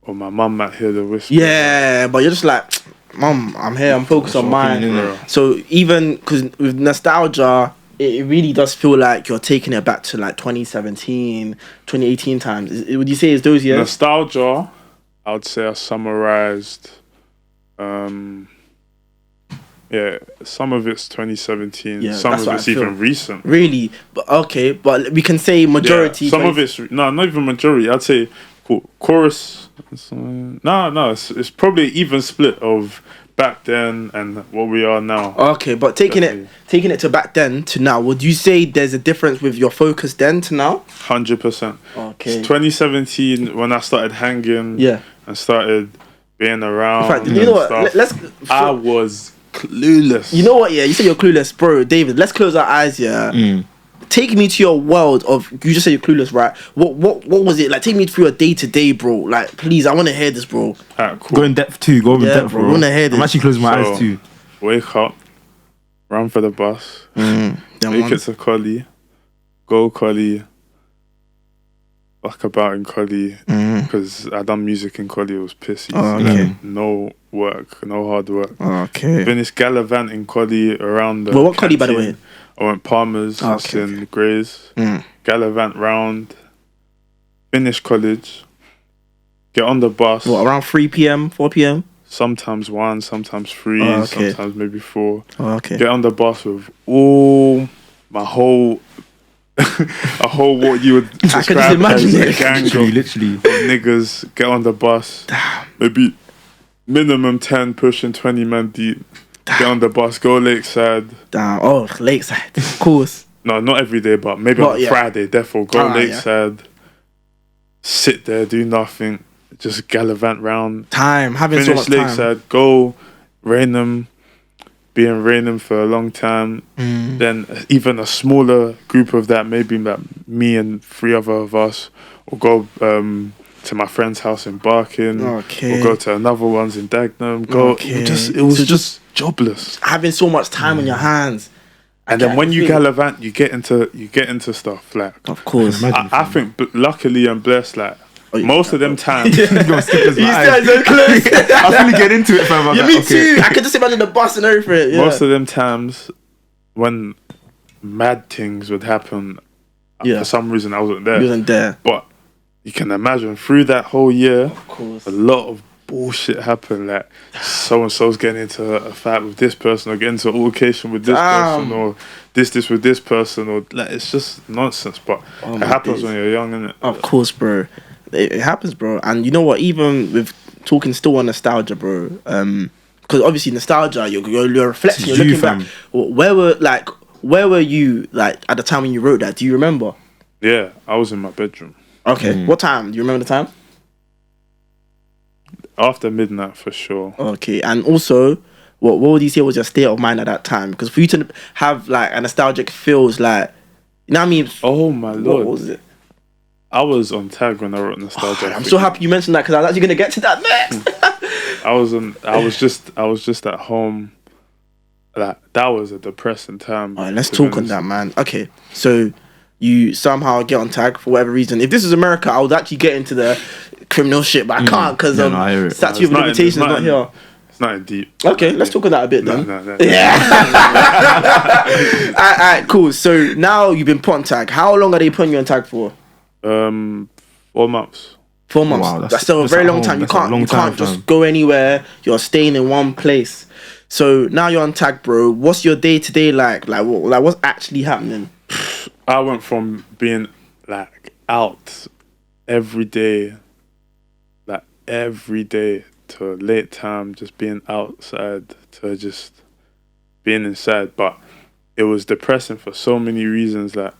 S1: or my mum might hear the whisper.
S2: Yeah, but you're just like, Mum, I'm here, I'm focused on mine. So even, because with nostalgia, it really does feel like you're taking it back to like 2017, 2018 times. Would you say it's those years?
S1: Nostalgia, I would say I summarized, some of it's 2017, some of it's even recent.
S2: Really? But okay, but we can say majority.
S1: Some of it's, no, not even majority. I'd say chorus, it's probably even split of back then and what we are now.
S2: Okay, but taking it to back then to now, would you say there's a difference with your focus then to now?
S1: 100%.
S2: Okay.
S1: It's 2017 when I started hanging and started being around.
S2: In fact, you know what?
S1: I was clueless.
S2: You know what? Yeah, you said you're clueless, bro. David, let's close our eyes. Yeah. Take me to your world of, you just said you're clueless, right? What was it like? Take me through a day to day, bro. Like, please, I want to hear this, bro.
S1: Alright, cool.
S3: Go in depth too. Go in depth, bro.
S2: I want to hear this.
S3: I'm actually closing my eyes too.
S1: Wake up, run for the bus, make it to Collie, go Collie, fuck about in Collie, because I done music in Collie. It was pissy. No work, no hard work.
S2: Okay.
S1: Finished gallivant in Collie around the.
S2: Well, what Collie, by the way?
S1: I went Palmer's, in Grays, gallivant round, finish college, get on the bus.
S2: What, around 3 p.m., 4 p.m.?
S1: Sometimes 1, sometimes 3, sometimes maybe 4. Get on the bus with all my whole, a whole what you would describe as a gang of niggas. Get on the bus.
S2: Damn.
S1: Maybe minimum 10, pushing 20 man deep. Get on the bus, go Lakeside.
S2: Damn. Oh, Lakeside, of course.
S1: No, not every day, but maybe on Friday, therefore go Lakeside, sit there, do nothing, just gallivant round.
S2: Having so much time.
S1: Finish Lakeside, go Raynham, be in Raynham for a long time. Then even a smaller group of that, maybe like me and 3 other of us, or go to my friend's house in Barking,
S2: Okay.
S1: or go to another ones in Dagenham. It was just jobless.
S2: Having so much time on your hands.
S1: And then when you gallivant, you get into stuff like.
S2: Of course,
S1: I think, luckily and blessed, like. Most of them times,
S2: you stand so close.
S3: I really get into it, fam.
S2: Yeah, me too. I could just imagine the bus and everything. Yeah.
S1: Most of them times, when mad things would happen, for some reason I wasn't there.
S2: You wasn't there.
S1: But you can imagine through that whole year,
S2: of course,
S1: a lot of bullshit happened. Like so and so's getting into a fight with this person, or getting into an altercation with this person, or this with this person, or like it's just nonsense. But it happens when you're young, innit?
S2: Of course, bro. It happens, bro. And you know what? Even with talking still on nostalgia, bro. Because obviously nostalgia, you're reflecting, you're looking back. Where were you like at the time when you wrote that? Do you remember?
S1: Yeah, I was in my bedroom.
S2: Okay. What time? Do you remember the time?
S1: After midnight, for sure.
S2: Okay. And also, what would you say was your state of mind at that time? Because for you to have like a nostalgic feels like, you know what I mean?
S1: Oh my lord!
S2: What was it?
S1: I was on tag when I wrote nostalgia.
S2: I'm so happy you mentioned that because I was actually gonna get to that next.
S1: I was just at home. Like that was a depressing time.
S2: Alright, let's talk on that, man. Okay, so you somehow get on tag for whatever reason. If this is America, I would actually get into the criminal shit, but I can't because statute of limitations is not here.
S1: It's not deep.
S2: Okay, let's talk on that a bit then.
S1: No.
S2: Yeah. Alright, cool. So now you've been put on tag. How long are they putting you on tag for?
S1: 4 months.
S2: 4 months. Wow, that's still a very long time. You can't just go anywhere. You're staying in one place. So now you're on tag, bro. What's your day to day like? Like what's actually happening?
S1: I went from being like out every day to late time, just being outside to just being inside. But it was depressing for so many reasons. Like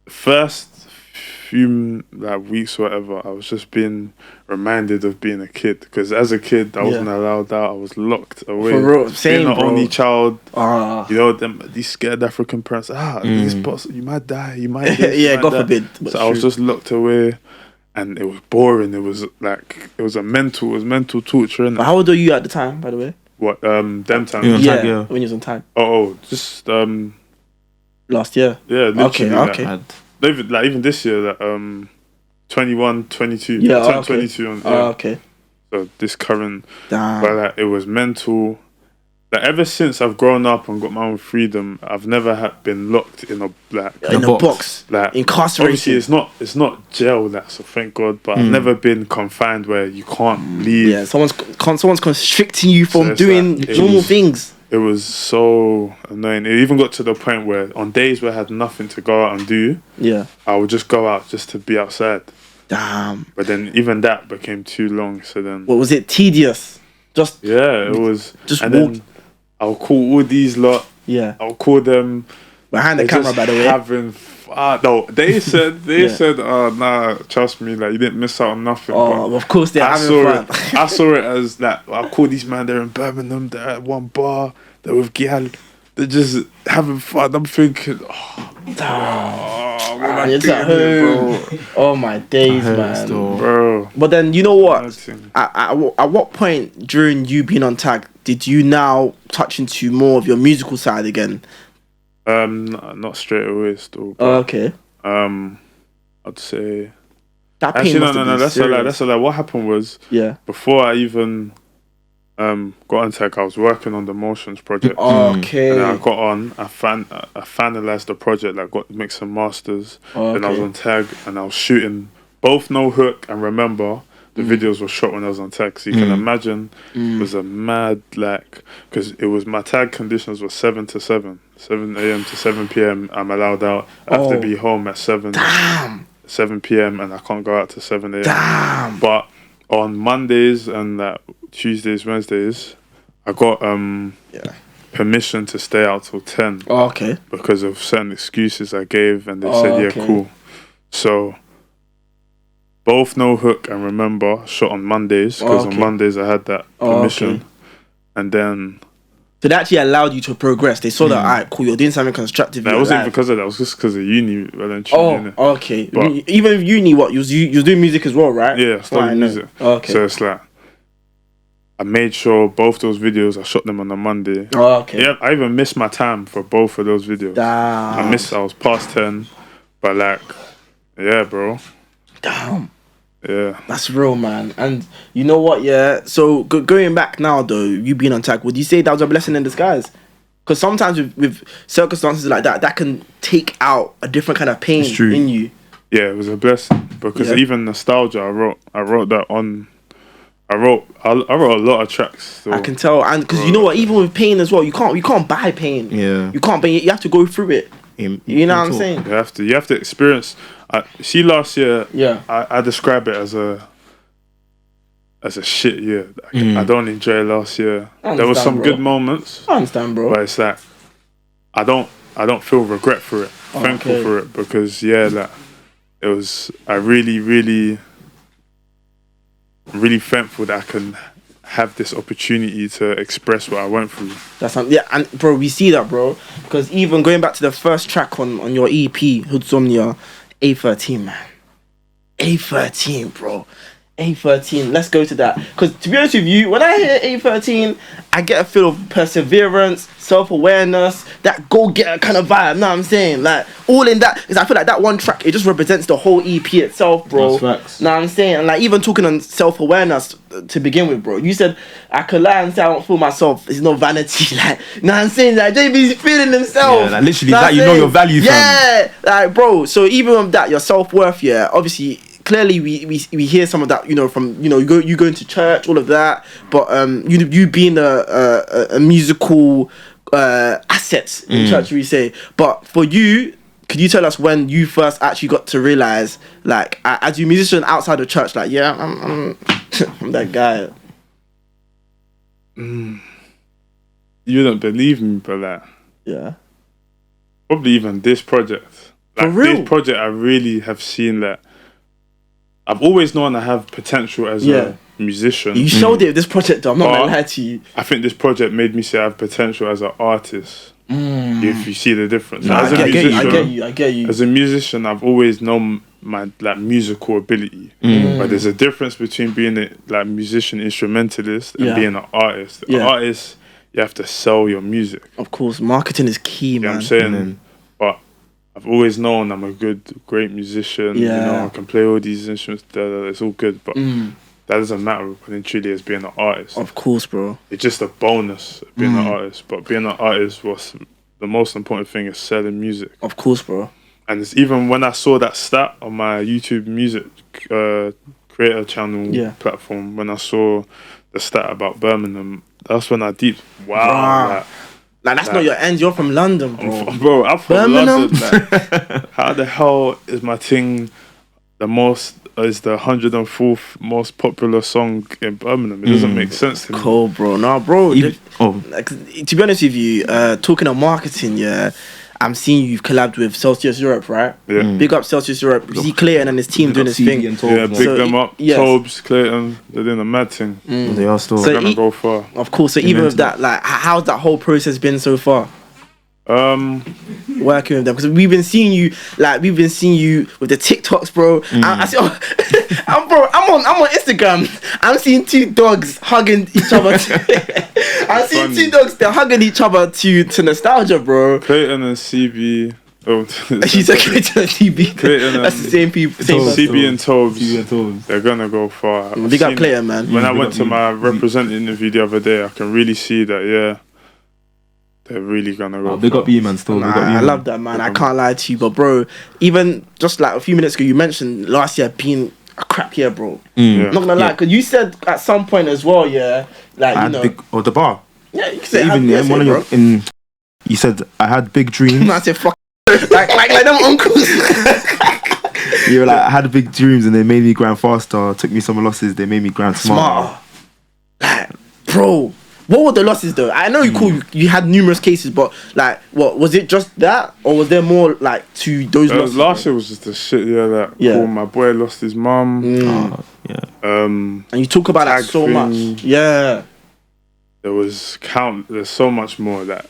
S1: first few like weeks or whatever, I was just being reminded of being a kid, because as a kid I wasn't allowed out. I was locked away.
S2: For real, same,
S1: being the only child,
S2: you
S1: know, these scared African parents. This boss, you might die, you might this,
S2: yeah,
S1: you might
S2: God
S1: die.
S2: forbid.
S1: So I was just locked away, and it was boring. It was mental torture.
S2: But how old were you at the time, by the way?
S1: What them times?
S2: Yeah, when you was on tag.
S1: Just
S2: last year.
S1: Yeah, literally.
S2: Okay.
S1: Even this year, 21, 22.
S2: Yeah,
S1: I turned 22 on.
S2: Okay.
S1: So this current,
S2: damn.
S1: But it was mental. Like ever since I've grown up and got my own freedom, I've never been locked in a
S2: box.
S1: Like
S2: incarcerated.
S1: Obviously, it's not jail. So thank God. But I've never been confined where you can't leave.
S2: Yeah, someone's constricting you from doing normal things.
S1: It was so annoying. It even got to the point where on days where I had nothing to go out and do, I would just go out just to be outside.
S2: Damn.
S1: But then even that became too long. So then,
S2: what was it? Tedious.
S1: It was.
S2: Just
S1: and
S2: walk.
S1: Then I'll call all these lot.
S2: Yeah.
S1: I'll call them
S2: behind the camera, by the way.
S1: No, they said, nah, trust me, like you didn't miss out on nothing.
S2: Oh, of course they're having fun.
S1: I saw it as that. I'll call these man. They're in Birmingham. They're at one bar. They're with Gyal. They're just having fun. I'm thinking, what am I doing, bro?
S2: Oh my days, man,
S1: bro.
S2: But then you know what? At what point during you being on tag did you now touch into more of your musical side again?
S1: Not straight away still.
S2: Okay.
S1: I'd say
S2: that
S1: actually no. That's a lie. That's a lie. What happened was before I even got on tech, I was working on the Motions project.
S2: Okay.
S1: And then I got on. I finalized the project. Like got mix and masters. Then I was on tag and I was shooting both No Hook and Remember. The videos were shot when I was on tag, so you can imagine it was a mad because it was my tag conditions were 7 to 7 a.m. to 7 p.m. I'm allowed out. I have to be home at 7 p.m. and I can't go out to 7 a.m.
S2: Damn.
S1: But on Mondays and Tuesdays, Wednesdays, I got permission to stay out till 10.
S2: Okay.
S1: Because of certain excuses I gave, and they said, cool. So both No Hook and Remember shot on Mondays, because on Mondays I had that permission. And then
S2: So they actually allowed you to progress. They saw that, alright, cool, you're doing something constructive.
S1: That wasn't because of that. It was just because of uni.
S2: Okay.
S1: But
S2: even with uni, what you was doing music as well, right?
S1: Yeah, I studied music.
S2: Okay.
S1: So it's like I made sure both those videos I shot them on a Monday.
S2: Oh, okay.
S1: Yeah, I even missed my time for both of those videos.
S2: Damn.
S1: I was past 10, but like, yeah, bro.
S2: Damn.
S1: Yeah.
S2: That's real, man. And you know what, yeah? So going back now, though, you being on track, would you say that was a blessing in disguise? Because sometimes with circumstances like that, that can take out a different kind of pain in you.
S1: Yeah, it was a blessing. Because even nostalgia, I wrote that on... I wrote a lot of tracks. So
S2: I can tell, and because you know what, even with pain as well, you can't buy pain.
S3: Yeah.
S2: You can't buy it. You have to go through it. You know what I'm saying?
S1: You have to experience. See, last year, I describe it as a shit year. I don't enjoy last year. There was some good moments.
S2: I understand, bro.
S1: But it's like I don't feel regret for it. Thankful for it because like it was. I really thankful that I can have this opportunity to express what I went through.
S2: And bro, we see that, bro, because even going back to the first track on your EP, Hoodsomnia, A13, man. A13, bro. A13, let's go to that. Because to be honest with you, when I hear A13, I get a feel of perseverance, self-awareness, that go-getter kind of vibe, know what I'm saying? Like, all in that, because I feel like that one track, it just represents the whole EP itself, bro.
S3: That's facts.
S2: Know what I'm saying? And like, even talking on self-awareness to begin with, bro, you said, I could lie and say I don't feel myself, it's no vanity, like, know what I'm saying? Like, Jay Bizzy feeling himself.
S3: Yeah, like, literally, that you know your value, fam.
S2: Yeah, like, bro, so even with that, your self-worth, obviously, clearly we hear some of that, from you go into church, all of that, but you being a musical asset in church, we say. But for you, could you tell us when you first actually got to realize, like, as a musician outside of church, like, yeah, I'm I'm that guy.
S1: You don't believe me, but like, probably even this project, like,
S2: for real?
S1: This project, I really have seen that. I've always known I have potential as a musician.
S2: You showed it with this project, though. I'm not gonna lie to you.
S1: I think this project made me say I have potential as an artist. If you see the difference.
S2: No, I get you.
S1: As a musician, I've always known my musical ability. But there's a difference between being a musician instrumentalist and being an artist. An artist, you have to sell your music.
S2: Of course, marketing is key, man.
S1: You know what I'm saying? But I've always known I'm a great musician. I can play all these instruments. It's all good, but that doesn't matter when truly as being an artist.
S2: Of course, bro.
S1: It's just a bonus of being an artist. But being an artist, was the most important thing is selling music.
S2: Of course, bro.
S1: And it's even when I saw that stat on my YouTube music creator channel platform, when I saw the stat about Birmingham, that's when I deep
S2: Like, that's not your end. You're from London, bro.
S1: I'm from London. Like, how the hell is my thing the 104th most popular song in Birmingham? It doesn't make sense to me.
S2: Cool, bro. No, bro. Like, to be honest with you, talking of marketing, I'm seeing you've collabed with Celsius Europe, right? Yeah. Big up Celsius Europe. You see Clayton and his team doing his thing.
S1: Big them up. Tobes, Clayton, they're doing a mad thing.
S3: They are still
S1: gonna go far.
S2: Of course. So even with that, like, how's that whole process been so far? Working with them, because we've been seeing you with the TikToks, bro. I see, I'm on Instagram. I'm seeing two dogs hugging each other. I'm seeing two dogs, they're hugging each other to nostalgia, bro.
S1: Clayton and CB.
S2: She's a Clayton and CB. That's the same people.
S1: CB and Tobes. They're gonna go far.
S2: Big up Clayton, man.
S1: When I went to my representing interview the other day, I can really see that. They're really gonna go.
S3: Big up you, man. Still,
S2: I love that, man. I can't lie to you, but bro, even just like a few minutes ago, you mentioned last year being a crap year, bro. I'm not gonna lie, because you said at some point as well,
S3: the bar.
S2: Yeah, you said
S3: even one of your you said I had big dreams.
S2: I said fuck, like them uncles.
S3: You were like, I had big dreams and they made me grind faster. Took me some losses, they made me grind smarter.
S2: Like, bro. What were the losses though? I know you had numerous cases, but like, what was it? Just that, or was there more like to those losses?
S1: Last year was just a shit year. Cool, my boy lost his mum.
S2: And you talk about that so much. Yeah.
S1: there's so much more that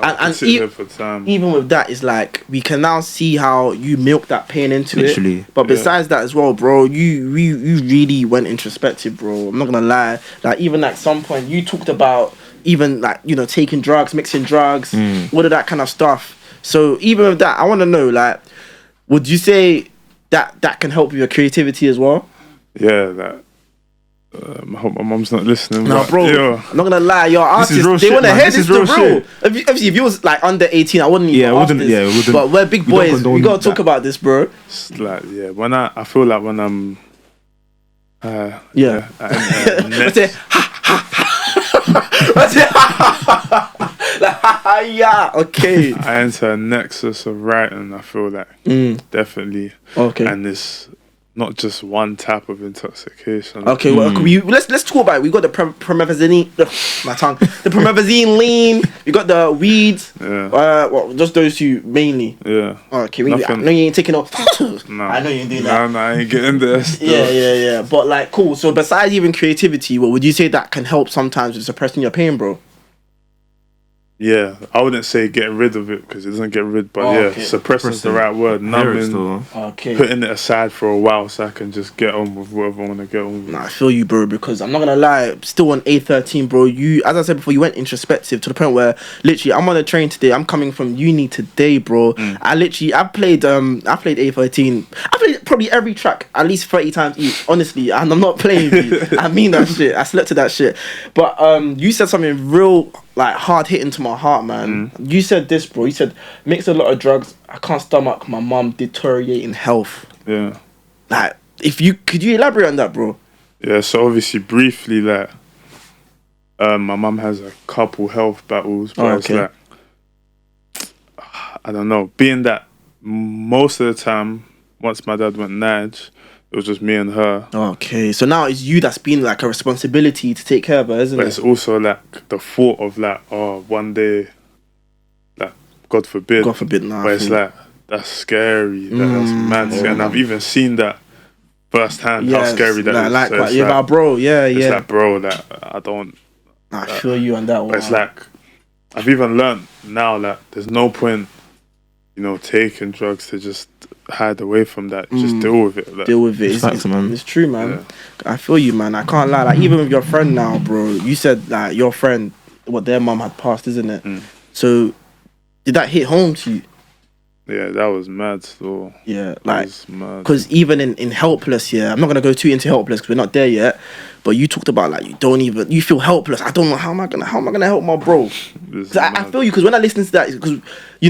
S2: and
S1: sit here for time.
S2: even with that, it's like we can now see how you milk that pain into
S3: Literally.
S2: it. But besides that as well, bro, you really went introspective, bro. I'm not gonna lie. Like even at some point, you talked about even like taking drugs, mixing drugs, all of that kind of stuff. So even with that, I want to know, like, would you say that can help with your creativity as well?
S1: Yeah, that. I hope my mom's not listening.
S2: No, bro. I'm not gonna lie. Your artists,
S3: real
S2: they
S3: shit,
S2: want to
S3: man.
S2: hear
S3: This
S2: this
S3: is real
S2: the real. Obviously, if you was like under 18, I wouldn't. Even ask this.
S3: it wouldn't.
S2: But we're big boys. We gotta talk about this, bro.
S1: It's like when I feel like when I'm.
S2: Yeah.
S1: Next,
S2: Yeah. Okay.
S1: I enter a nexus of writing. I feel like definitely.
S2: Okay.
S1: And it's not just one type of intoxication.
S2: Okay, well, let's talk about it. We got the promethazine, my tongue. The promethazine lean. We got the weeds.
S1: Yeah.
S2: Just those two mainly.
S1: Yeah.
S2: Okay, I know you ain't taking off.
S1: No.
S2: I know you ain't doing that.
S1: No, I ain't getting there. Still.
S2: Yeah. But like, cool. So besides even creativity, what would you say that can help sometimes with suppressing your pain, bro?
S1: Yeah, I wouldn't say get rid of it because it doesn't get rid, but suppressing is the right word. Numbing, putting it aside for a while so I can just get on with whatever I want to get on with.
S2: Nah, I feel you, bro, because I'm not gonna lie, still on A13, bro. You, as I said before, you went introspective to the point where literally I'm on the train today. I'm coming from uni today, bro. I played A13. I played probably every track at least 30 times each, honestly, and I'm not playing you. I mean that shit. I slept to that shit. But you said something real like hard hitting to my heart, man. You said this, bro. You said mix a lot of drugs. I can't stomach my mum deteriorating health.
S1: Yeah.
S2: Like, could you elaborate on that, bro?
S1: Yeah. So obviously, briefly, like, my mum has a couple health battles, but it's like, I don't know. Being that most of the time, once my dad went Nige, it was just me and her.
S2: Okay, so now it's you that's been like a responsibility to take care of her, isn't it?
S1: But it's also like the thought of like, one day, like, God forbid.
S2: Nah.
S1: But it's like, that's scary. That's mad. And I've even seen that firsthand, how scary that is.
S2: So it's like, bro,
S1: it's like, bro, that I don't.
S2: I feel you on that one.
S1: But it's like, I've even learned now that there's no point, taking drugs to just hide away from that. Just deal with it. Like,
S2: deal with it. It's true, man. Yeah. I feel you, man. I can't lie. Like, even with your friend now, bro, you said that your friend, their mum had passed, isn't it? So, did that hit home to you?
S1: Yeah, that was mad. So
S2: yeah, like, because even in Helpless, I'm not gonna go too into Helpless because we're not there yet. But you talked about like you feel helpless. I don't know how am I gonna help my bro? I feel you because when I listen to that, because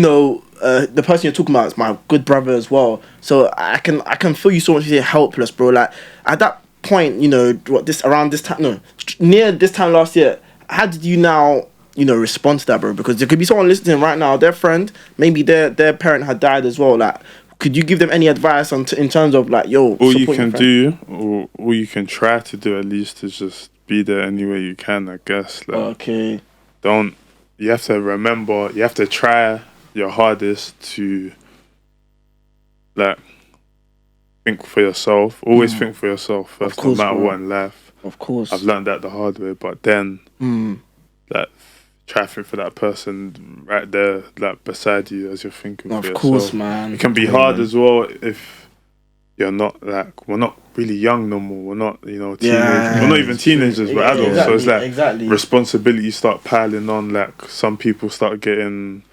S2: the person you're talking about is my good brother as well. So I can feel you so much. You say helpless, bro. Like at that point, near this time last year, how did you now? Respond to that, bro, because there could be someone listening right now, their friend, maybe their parent had died as well. Like, could you give them any advice in terms of like, all
S1: you can do, or all you can try to do at least is just be there any way you can, I guess. Like,
S2: okay.
S1: You have to remember, you have to try your hardest to, like, think for yourself. Always think for yourself first, no matter what in life.
S2: Of course.
S1: I've learned that the hard way, but then, like, try to think for that person right there, like beside you as you're thinking for yourself. Of course,
S2: man.
S1: It can be hard as well if you're not we're not really young no more. We're not, teenagers. We're not even teenagers, we're adults. So it's like responsibilities start piling on. Like some people start getting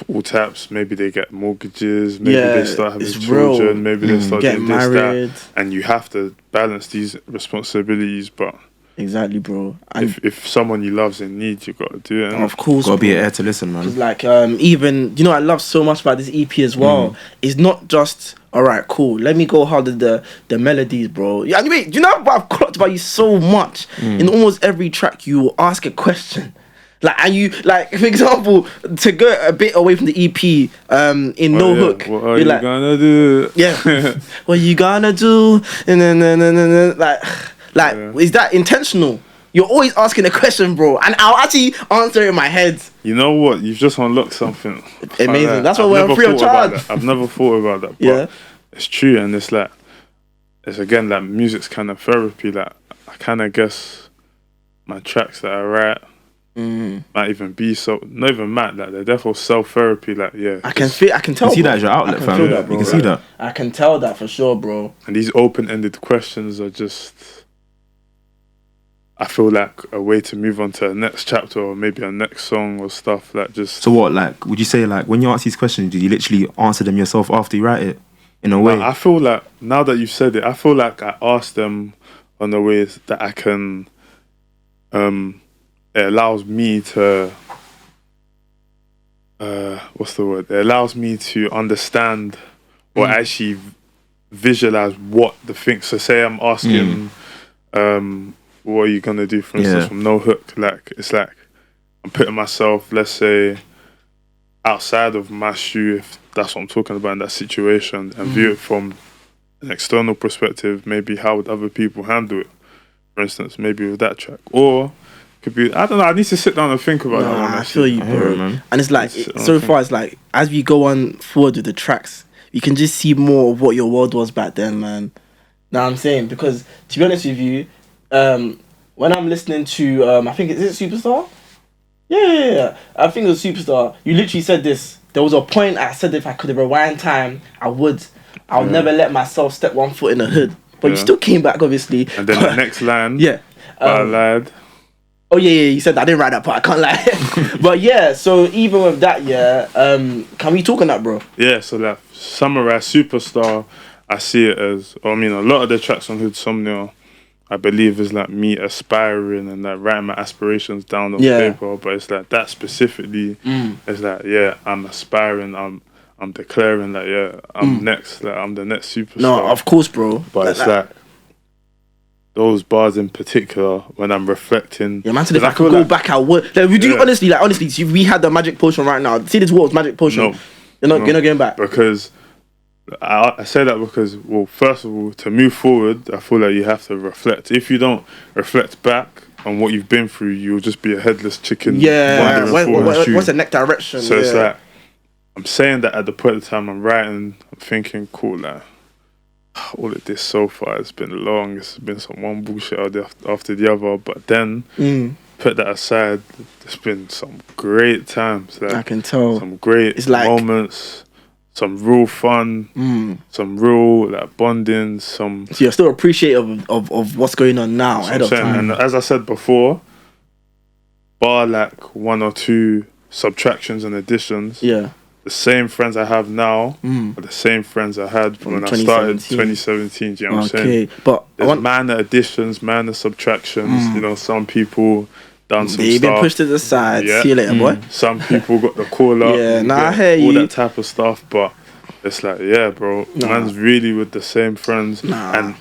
S1: all types. Maybe they get mortgages. Maybe they start having children. Maybe they start getting married. This, that. And you have to balance these responsibilities, but.
S2: Exactly, bro.
S1: And if someone you love's in need, you gotta do it.
S2: Of course,
S3: gotta be an ear to listen, man.
S2: Like, even I love so much about this EP as well. It's not just alright, cool. Let me go hard at the melodies, bro. Yeah, anyway, you know what I've clocked about you so much. In almost every track, you will ask a question. Like, and you, like, for example, to go a bit away from the EP, in No Hook.
S1: What are you gonna do?
S2: Yeah. What you gonna do? And then, like, is that intentional? You're always asking a question, bro, and I'll actually answer it in my head. You
S1: know what? You've just unlocked something
S2: amazing. That's why we're free of charge.
S1: I've never thought about that, but it's true, and it's like, it's again like music's kind of therapy. Like I kind of guess my tracks that I write might even be not even mad, like they're therefore self-therapy, like
S2: I can tell.
S3: You see that as your outlet, fam.
S2: Feel that, bro,
S3: you can see that.
S2: I can tell that for sure, bro.
S1: And these open-ended questions are just, I feel like a way to move on to a next chapter or maybe a next song or stuff like just.
S3: So what, like, would you say like when you ask these questions, do you literally answer them yourself after you write it? In a way,
S1: I feel like now that you've said it, I feel like I ask them on the ways that I can. It allows me to. What's the word? It allows me to understand or actually visualize what the thing. So say I'm asking, what are you gonna do? For instance, from No Hook, like it's like I'm putting myself, let's say, outside of my shoe, if that's what I'm talking about in that situation, and view it from an external perspective. Maybe how would other people handle it? For instance, maybe with that track, or could be, I don't know. I need to sit down and think about that one.
S2: I feel you, bro.
S3: Man.
S2: And it's like so far, it's like as we go on forward with the tracks, you can just see more of what your world was back then, man. Know what I'm saying? Because to be honest with you, when I'm listening to I think is it Superstar? Yeah. I think it was Superstar. You literally said this. There was a point I said if I could rewind time, I would. I'll never let myself step one foot in the hood. But you still came back, obviously.
S1: And then the next line, I lied.
S2: Oh yeah, you said that. I didn't write that part. I can't lie. But yeah, so even with that, can we talk on that, bro?
S1: Yeah, so like summarize Superstar, I see it as, a lot of the tracks on Hood Somnia, I believe is like me aspiring and like writing my aspirations down on paper. But it's like that specifically, it's like, I'm aspiring, I'm declaring that, I'm next, like I'm the next superstar.
S2: No, of course, bro.
S1: But it's like those bars in particular when I'm reflecting.
S2: Yeah, man. So if I could go back, I would. Like, we do honestly. See, we had the magic potion right now. See this world's magic potion. You're not going back
S1: because I say that because, well, first of all, to move forward, I feel like you have to reflect. If you don't reflect back on what you've been through, you'll just be a headless chicken.
S2: Yeah. What's the next direction?
S1: So it's like, I'm saying that at the point of time I'm writing, I'm thinking, cool, like, all of this so far, it's been long, it's been some one bullshit after the other, but then, put that aside, there's been some great times. Like,
S2: I can tell.
S1: Some great moments, some real fun, some real like bonding, some...
S2: So you're still appreciative of what's going on now, ahead of time.
S1: And as I said before, bar like one or two subtractions and additions, the same friends I have now are the same friends I had when I started 2017. Do you know what I'm saying?
S2: But
S1: there's minor additions, minor subtractions. You know, some people done some
S2: they've
S1: stuff.
S2: been pushed to the side. See you later, boy.
S1: Some people got the call up.
S2: I hear you.
S1: All that type of stuff. But it's like, bro, man's really with the same friends. And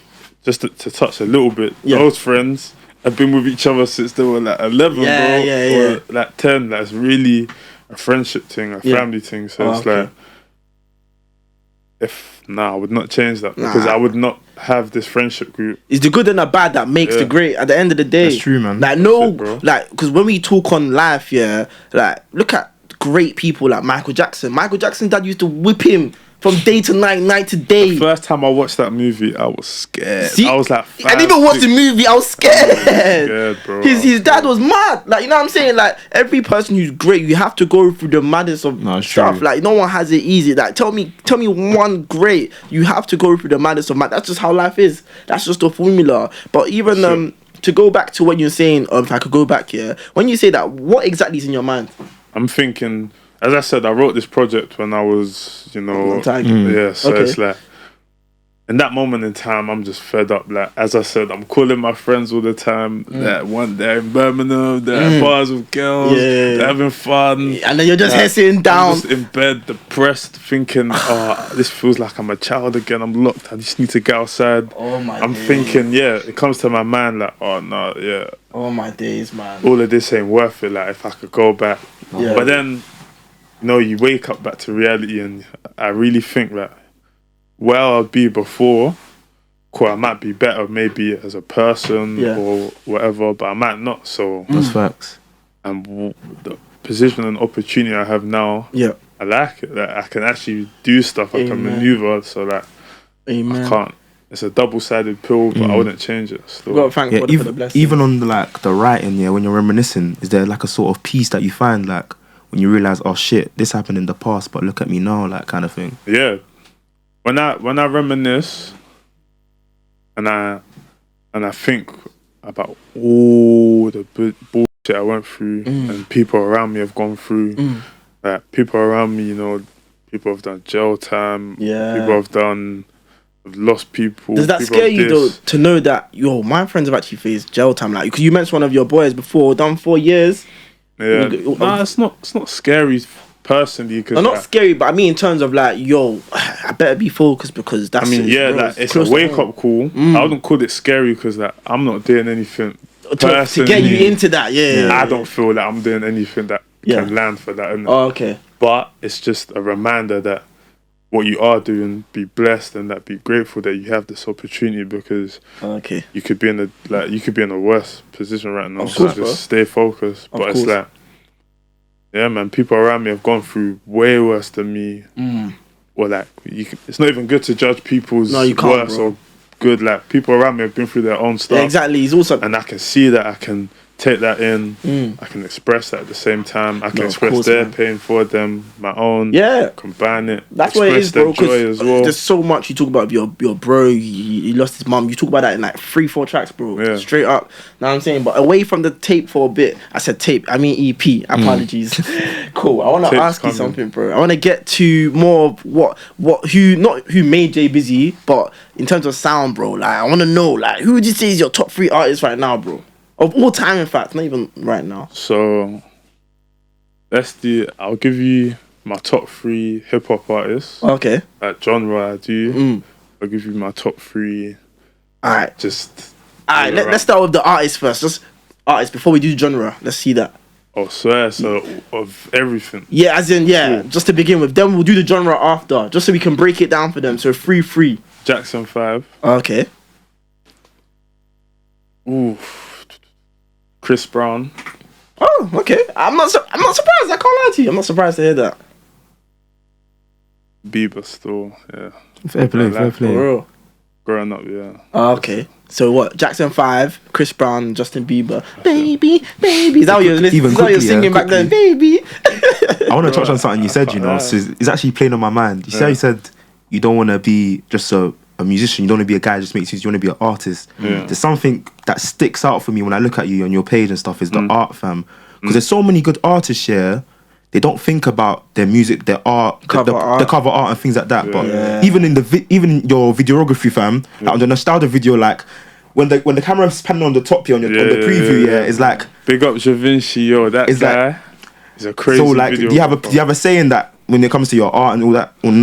S1: just to touch a little bit, those friends have been with each other since they were like 11, bro. Or like 10. That's really a friendship thing, a family thing. So it's like, I would not change that because I would not have this friendship group.
S2: It's the good and the bad that makes the great. At the end of the day,
S3: that's true, man.
S2: Like because when we talk on live, like look at great people like Michael Jackson. Michael Jackson's dad used to whip him from day to night, night to day.
S1: The first time I watched that movie, I was scared.
S2: See?
S1: I was like,
S2: I didn't even watch the movie. I was scared.
S1: Bro.
S2: His dad was mad. Like, you know what I'm saying? Like, every person who's great, you have to go through the madness of stuff.
S3: True.
S2: Like, no one has it easy. Like, tell me one great. You have to go through the madness of That's just how life is. That's just the formula. But even to go back to what you're saying, if I could go back here, when you say that, what exactly is in your mind?
S1: I'm thinking, as I said, I wrote this project when I was, so it's like, in that moment in time, I'm just fed up. Like, as I said, I'm calling my friends all the time. That one day in Birmingham, they're at bars with girls, they're having fun.
S2: And then you're just sitting down.
S1: I'm just in bed, depressed, thinking, this feels like I'm a child again. I'm locked. I just need to get outside. I'm thinking, it comes to my mind like, oh
S2: my days, man.
S1: All of this ain't worth it. Like, if I could go back. But then, you wake up back to reality, and I really think that where I'd be before, I might be better maybe as a person or whatever, but I might not. So
S3: that's facts.
S1: And the position and opportunity I have now, I like it. That I can actually do stuff. I can maneuver. So that I can't. it's a double-sided pill, but I wouldn't change it. Still.
S2: Well, thank God for the blessing.
S3: Even on the writing, yeah, when you're reminiscing, is there like a sort of peace that you find, like when you realize, oh shit, this happened in the past, but look at me now, like kind of thing?
S1: Yeah, when I reminisce, and I think about all the bullshit I went through, and people around me have gone through. Like people around me, you know, people have done jail time.
S2: Yeah.
S1: People have lost people.
S2: Does that
S1: people
S2: scare you though to know that my friends have actually faced jail time? Like, because you mentioned one of your boys before done 4 years.
S1: Yeah. Nah, it's not scary personally. Cause
S2: not scary, but I mean in terms of like, I better be focused because that's.
S1: I mean, like it's a wake up call. I wouldn't call it scary because like I'm not doing anything
S2: to get you into that. Yeah.
S1: I don't feel like I'm doing anything that can land for that. Innit?
S2: Oh, okay.
S1: But it's just a reminder that what you are doing, be blessed and that be grateful that you have this opportunity because you could be in a worse position right now. So just stay focused. But it's like, yeah, man, people around me have gone through way worse than me. Or like, it's not even good to judge people's worse or good. Like people around me have been through their own stuff.
S2: Yeah, exactly. He's also,
S1: and I can see that. I can take that in. I can express that at the same time. I can express their pain for them, my own. Yeah, combine it.
S2: That's what it is, bro. Because there's so much you talk about your bro. He lost his mum. You talk about that in like 3-4 tracks, bro. Yeah. Straight up. Know what I'm saying? But away from the tape for a bit. I said tape. I mean EP. Apologies. Cool. I want to ask you something, bro. I want to get to more of not who made Jay Bizzy, but in terms of sound, bro. Like I want to know, like who would you say is your top 3 artists right now, bro? Of all time, in fact, not even right now.
S1: So, I'll give you my top 3 hip hop artists.
S2: Okay.
S1: Like genre I do. I'll give you my top 3.
S2: Alright.
S1: Alright,
S2: let's start with the artists first. Just artists before we do genre. Let's see that.
S1: Oh, so of everything.
S2: Yeah, as in, cool. Just to begin with. Then we'll do the genre after, just so we can break it down for them. So 3.
S1: Jackson 5.
S2: Okay.
S1: Ooh. Chris Brown.
S2: Oh, okay. I'm not surprised. I can't lie to you. I'm not surprised to hear that.
S1: Bieber still, yeah.
S3: Fair play.
S2: For real.
S1: Growing up, yeah.
S2: Oh, okay. So what? Jackson 5, Chris Brown, Justin Bieber. Baby. Is that what you're listening? Is that what you're singing back then? Baby.
S3: I want to touch on something you said, so it's actually playing on my mind. You see how you said you don't want to be just a musician, you don't want to be a guy who just makes music, you want to be an artist. There's something that sticks out for me when I look at you on your page and stuff is the art, fam. Because there's so many good artists here, they don't think about their music, their art, the cover art and things like that. But even in your videography, fam, like on the nostalgia video, like when the camera's panning on the top here on the preview, it's like
S1: big up Da Vinci, that guy is a crazy.
S3: So like, do you have a saying that when it comes to your art and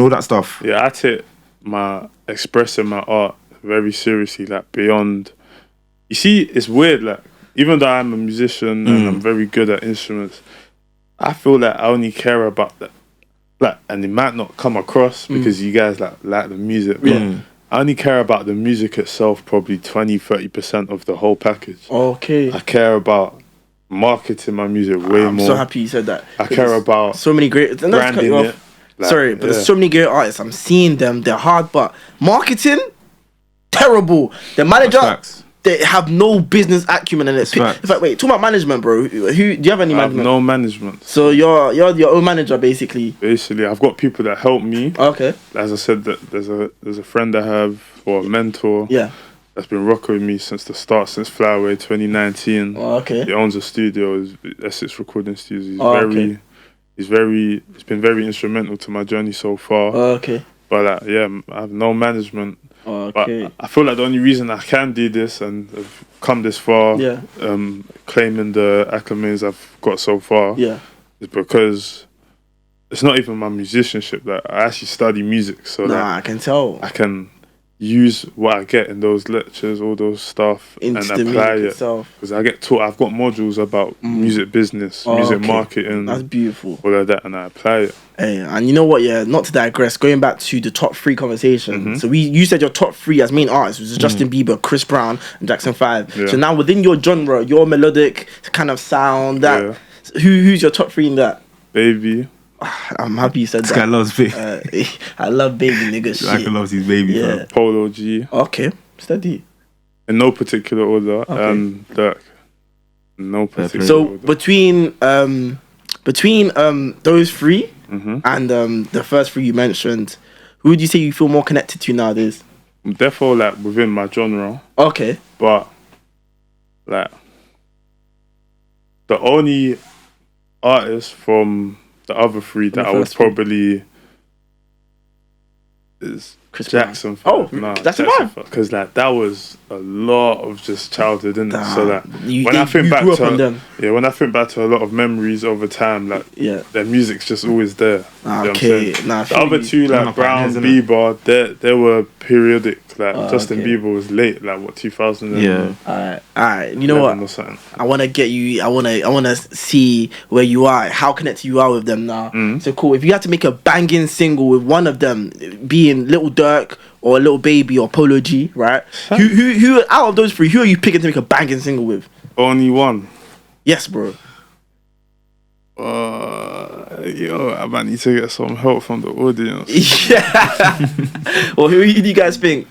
S3: all that stuff?
S1: Yeah, I take my expressing my art very seriously, like beyond. You see, it's weird, like even though I'm a musician and I'm very good at instruments, I feel like I only care about that, like, and it might not come across because you guys like the music, but I only care about the music itself, probably 20-30% of the whole package.
S2: Okay.
S1: I care about marketing my music way more.
S2: I'm so happy you said that.
S1: I care about
S2: so many great
S1: branding it.
S2: Sorry, but there's so many great artists. I'm seeing them. They're hard, but marketing, terrible. The manager, they have no business acumen in it. In fact, wait, talk about management, bro. Who do you have any management?
S1: I have no management.
S2: So you're your own manager, basically.
S1: Basically, I've got people that help me.
S2: Okay.
S1: As I said, that there's a friend I have or a mentor.
S2: Yeah.
S1: That's been rocking with me since the start, since Flyway 2019.
S2: Oh, okay.
S1: He owns a studio, Essex Recording Studios. He's been very instrumental to my journey so far.
S2: Okay.
S1: But I have no management.
S2: Okay.
S1: But I feel like the only reason I can do this and have come this far, claiming the acclamations I've got so far, is because it's not even my musicianship. That I actually study music, so
S2: I can tell.
S1: I can use what I get in those lectures, all those stuff, and apply it. Because I get taught, I've got modules about music business, music marketing.
S2: That's beautiful.
S1: All of that, and I apply it.
S2: Hey, and you know what? Yeah, not to digress. Going back to the top 3 conversation. So you said your top 3 as main artists was Justin Bieber, Chris Brown, and Jackson 5. Yeah. So now within your genre, your melodic kind of sound, who's your top 3 in that?
S1: Baby,
S2: I'm happy you said
S3: This guy
S2: that.
S3: loves baby.
S2: I love baby nigga shit.
S3: Like loves his baby.
S2: Yeah.
S3: Fam.
S1: Polo G.
S2: Okay, steady.
S1: In no particular order.
S2: Okay.
S1: And Dirk. In no particular
S2: So
S1: order.
S2: between those three
S1: Mhm.
S2: and the first three you mentioned, who would you say you feel more connected to nowadays?
S1: I'm definitely like within my genre.
S2: Okay.
S1: But like the only artist from the other three that I would
S2: first three.
S1: probably is
S2: Chris
S1: Jackson.
S2: Brown. Oh, that's fine.
S1: Because like that was a lot of just childhood, innit?
S2: Nah,
S1: So like
S2: you
S1: when I think back
S2: grew up on
S1: to
S2: them.
S1: when I think back to a lot of memories over time, like
S2: Yeah.
S1: their music's just always there. You know what I'm
S2: Okay.
S1: saying?
S2: Nah, I
S1: The
S2: feel
S1: other
S2: you.
S1: two,
S3: They're
S1: like
S3: not
S1: Brown,
S3: pioneers, innit?
S1: Bieber, they were periodic. Like Justin
S2: okay.
S1: Bieber was late, like what 2000?
S3: Yeah.
S2: Alright. You know what?
S1: Or something.
S2: I want to get you. I want to see where you are, how connected you are with them now. So cool. If you had to make a banging single with one of them, being Little Dirk or Little Baby or Polo G, right? Who out of those three, who are you picking to make a banging single with?
S1: Only one.
S2: Yes, bro.
S1: I might need to get some help from the audience.
S2: Yeah. Well, who do you guys think?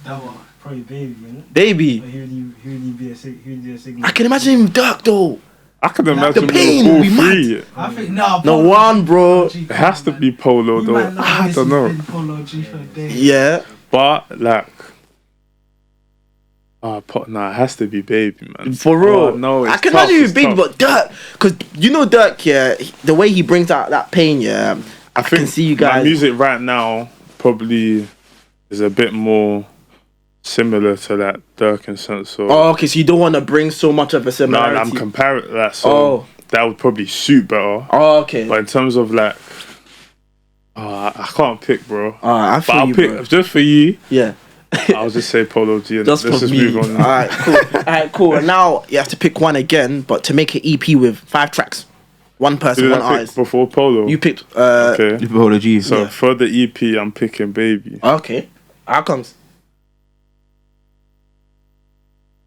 S4: That one, probably baby, man.
S2: Baby.
S4: Who would he be a signal?
S2: I can imagine him Dirk though.
S1: I can imagine
S2: The pain
S1: all
S2: will be
S1: three.
S4: I think no.
S2: No one, bro.
S1: It has to be Polo though. I don't know.
S4: Polo G for a day.
S2: Yeah.
S1: But like, it has to be Baby, man.
S2: For real.
S1: Oh, no,
S2: I
S1: it's
S2: can
S1: tough,
S2: imagine you
S1: it's
S2: Baby,
S1: tough.
S2: but Dirk, because you know Dirk, yeah, the way he brings out that pain, yeah. I can see you
S1: My
S2: guys.
S1: music right now probably is a bit more similar to that Dirk and sense. So
S2: Oh, okay, so you don't want to bring so much of a
S1: no,
S2: similarity.
S1: I'm comparing that. So
S2: Oh.
S1: that would probably suit better.
S2: Oh, okay.
S1: But in terms of like, I can't pick, bro.
S2: I
S1: But
S2: feel
S1: I'll
S2: you,
S1: pick
S2: bro.
S1: just for you.
S2: Yeah.
S1: I'll just say Polo G and
S2: Just
S1: let's
S2: for
S1: just
S2: me.
S1: move on.
S2: Alright, cool. Alright, cool. And now you have to pick one again, but to make an EP with 5 tracks. One person,
S1: Did
S2: one
S1: I pick
S2: artist.
S1: before Polo?
S2: You picked
S1: Okay.
S3: You Polo G.
S1: So
S2: Yeah.
S1: for the EP, I'm picking Baby.
S2: Okay. How comes?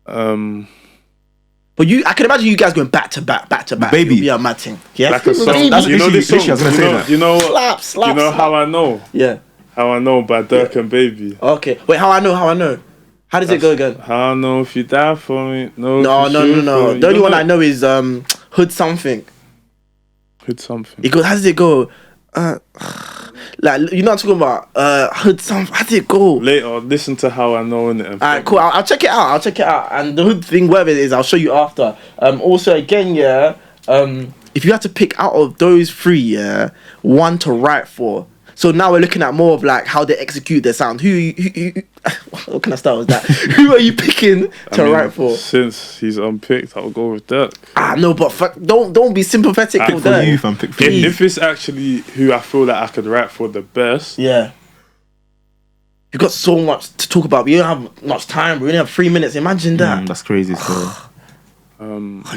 S2: But I can imagine you guys going back to back.
S3: Baby.
S2: It'll be a mad thing. Yeah.
S1: Like a song.
S2: Baby.
S3: That's
S1: You know this song.
S3: literally, I was gonna say that.
S1: You know.
S2: Slap.
S1: You know how I know.
S2: Yeah.
S1: How I know by Dirk and Baby.
S2: Okay. Wait, how I know? How does it go again?
S1: How I know if you die for me.
S2: No.
S1: if you shoot for me.
S2: The only
S1: You
S2: one
S1: know
S2: I know is Hood something.
S1: Hood something.
S2: It goes. How does it go? Like you're not talking about Hood something. How does it go?
S1: Later, listen to how I know in it.
S2: Alright, cool. I'll check it out. And the Hood thing, whatever it is, I'll show you after. Also, again, yeah. If you had to pick out of those three, yeah, one to write for. So now we're looking at more of like how they execute their sound. Who what kind of style is that? Who are you picking to write for?
S1: Since he's unpicked, I'll go with Dirk.
S2: No, but don't be sympathetic
S1: Pick
S2: with
S3: For
S2: that.
S3: you, fam. Pick for
S1: If,
S3: you.
S1: if it's actually who I feel that I could write for the best,
S2: Yeah. You've got so much to talk about. We don't have much time. We only have 3 minutes. Imagine that.
S3: That's crazy. So
S2: We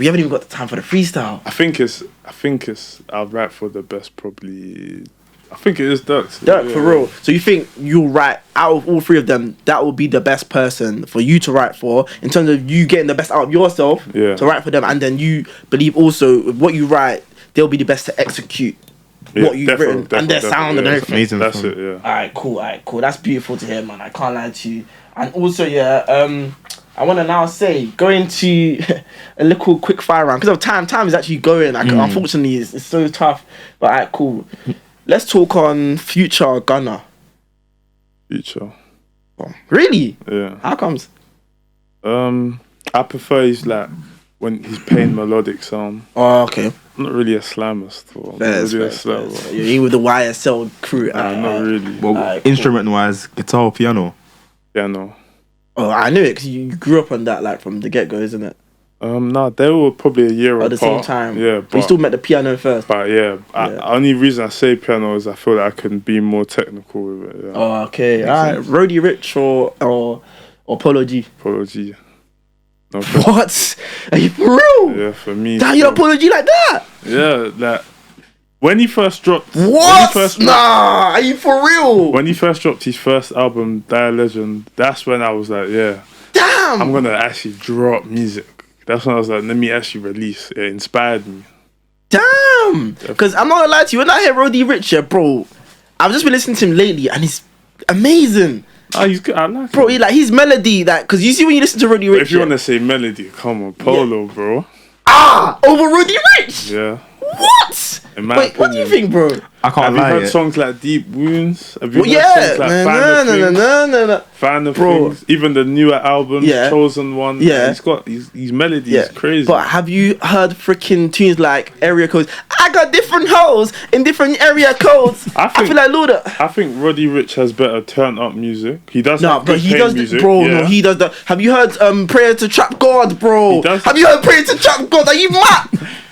S2: haven't even got the time for the freestyle.
S1: I think it's I'll write for the best probably. I think it is Dirk.
S2: Dirk, for real. So you think you'll write out of all three of them, that will be the best person for you to write for in terms of you getting the best out of yourself
S1: Yeah.
S2: to write for them, and then you believe also with what you write, they'll be the best to execute what you've written and their sound and everything.
S3: amazing.
S1: That's
S3: fam.
S1: it. Yeah.
S2: Alright, cool. That's beautiful to hear, man. I can't lie to you. And also, yeah, I want to now say, going to a little quick fire round because of time. Time is actually going. Unfortunately, it's so tough. But alright, cool. Let's talk on Future or Gunna.
S1: Future.
S2: Really?
S1: Yeah.
S2: How comes?
S1: I prefer his like when he's playing melodic sound.
S2: Oh, okay.
S1: I'm not really a slammer. Though. I'm not really a slammer.
S2: You're in with the YSL crew.
S1: Not really.
S3: Well,
S2: Alright, cool.
S3: instrument-wise, guitar or piano?
S1: Yeah, no.
S2: Oh, I knew it because you grew up on that like from the get-go, isn't it?
S1: No, they were probably a year
S2: At
S1: apart.
S2: the same time.
S1: Yeah,
S2: But you still met the piano first.
S1: But yeah, only reason I say piano is I feel that I can be more technical with it. Yeah.
S2: Oh, okay. Alright. Roddy Rich or Polo G.
S1: Polo G. No,
S2: What? Are you for real?
S1: yeah, for me.
S2: Damn, you don't Polo G like that?
S1: Yeah, like when he first dropped.
S2: What?
S1: When he
S2: Nah, are you for real?
S1: when he first dropped his first album, Die Legend, that's when I was like, yeah,
S2: Damn.
S1: I'm gonna actually drop music. That's when I was like, let me actually release. It inspired me.
S2: Damn. Because I'm not gonna lie to you, when I hear Roddy Ricch, yeah, bro, I've just been listening to him lately, and he's amazing.
S1: Oh, he's good. I like
S2: Bro,
S1: him.
S2: his melody, because you see when you listen to Roddy Ricch.
S1: If you want to say melody, come on, Polo, bro.
S2: Over Roddy Ricch.
S1: Yeah.
S2: What?
S1: In my
S2: Wait, what do you
S1: opinion.
S2: think, bro?
S3: I can't
S1: Have you
S3: lie.
S1: heard songs like Deep Wounds? Have you
S2: Well,
S1: heard
S2: yeah.
S1: songs like
S2: No.
S1: Fan of
S2: Bro.
S1: Things? Even the newer album,
S2: Yeah.
S1: Chosen One.
S2: Yeah.
S1: He's got his melody
S2: Yeah.
S1: is crazy.
S2: But have you heard freaking tunes like area codes? I got different hoes in different area codes. I feel like Luda.
S1: I think Roddy Ricch has better turn up music. He does
S2: No,
S1: have
S2: but
S1: good
S2: he
S1: pain
S2: does,
S1: music.
S2: bro.
S1: Yeah.
S2: No, he does that. Have you heard Prayer to Trap God, bro?
S1: He does.
S2: Have you heard Prayer to Trap God? Are you mad?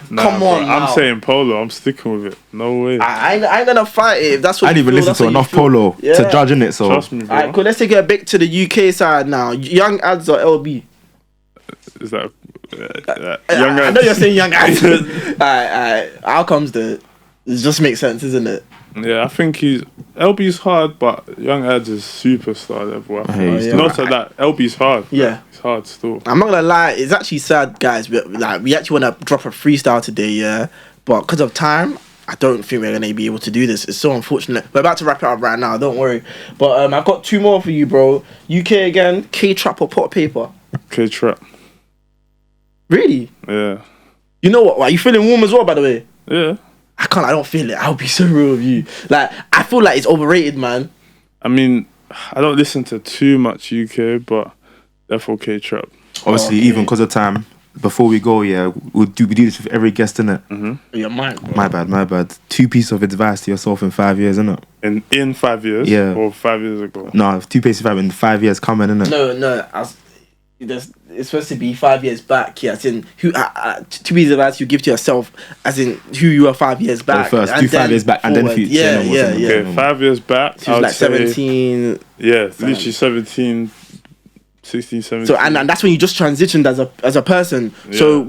S1: Nah,
S2: Come
S1: bro,
S2: on,
S1: I'm
S2: now.
S1: saying Polo. I'm sticking with it. No way.
S2: I ain't gonna fight it if that's what
S3: I
S2: you
S3: didn't even
S2: feel,
S3: listen
S2: that's
S3: to
S2: what you
S3: enough
S2: feel.
S3: Polo
S2: Yeah.
S3: to judge in it. So
S1: Trust me, bro.
S2: Alright, cool. Let's take it back to the UK side now. Young Ads or LB?
S1: Is that
S2: Young I know you're saying Young Ads. Alright. How comes it just makes sense, isn't it?
S1: Yeah, I think LB's hard, but Young Ads is superstar level. I
S3: Hey,
S1: think.
S3: he's
S1: Not that LB's hard.
S2: Yeah.
S1: It's hard still.
S2: I'm not gonna lie, it's actually sad, guys. We actually want to drop a freestyle today, yeah. But because of time, I don't think we're gonna be able to do this. It's so unfortunate. We're about to wrap it up right now. Don't worry. But I've got two more for you, bro. UK again, K-Trap or Pot Paper?
S1: K-Trap.
S2: Really?
S1: Yeah.
S2: You know what? Are you feeling warm as well, by the way?
S1: Yeah.
S2: I don't feel it. I'll be so real with you. Like, I feel like it's overrated, man.
S1: I mean, I don't listen to too much UK, but therefore K-Trap.
S3: obviously,
S2: Okay.
S3: even because of time, before we go, yeah, we do this with every guest, innit?
S2: You're mine, bro.
S3: My bad. 2 pieces of advice to yourself in 5 years, innit?
S1: In 5 years?
S3: Yeah.
S1: Or 5 years ago?
S3: No, 2 pieces of advice in 5 years coming, innit?
S2: No. It's supposed to be 5 years back. Yeah, as in who to be the advice you give to yourself, as in who you were 5 years back.
S3: first,
S2: and
S3: do 5
S2: then
S3: years back and then
S2: forward.
S3: future.
S2: Yeah.
S1: Okay, 5 years back,
S2: She was like 17.
S1: Yeah, literally 17, 16, 17.
S2: So and that's when you just transitioned as a person. So
S1: Yeah.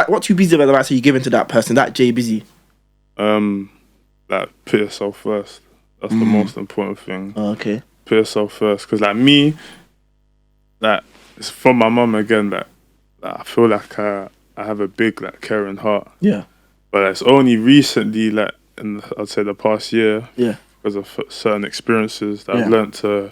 S2: what 2 pieces of advice are you giving to that person? That Jay Bizzy.
S1: Like, put yourself first. That's the most important thing.
S2: Oh, okay.
S1: Put yourself first. Because, like, me, like, it's from my mum again that I feel like I have a big, like, caring heart.
S2: Yeah.
S1: But it's only recently, like, I'd say the past year,
S2: Yeah.
S1: because of certain experiences that
S2: Yeah.
S1: I've learned to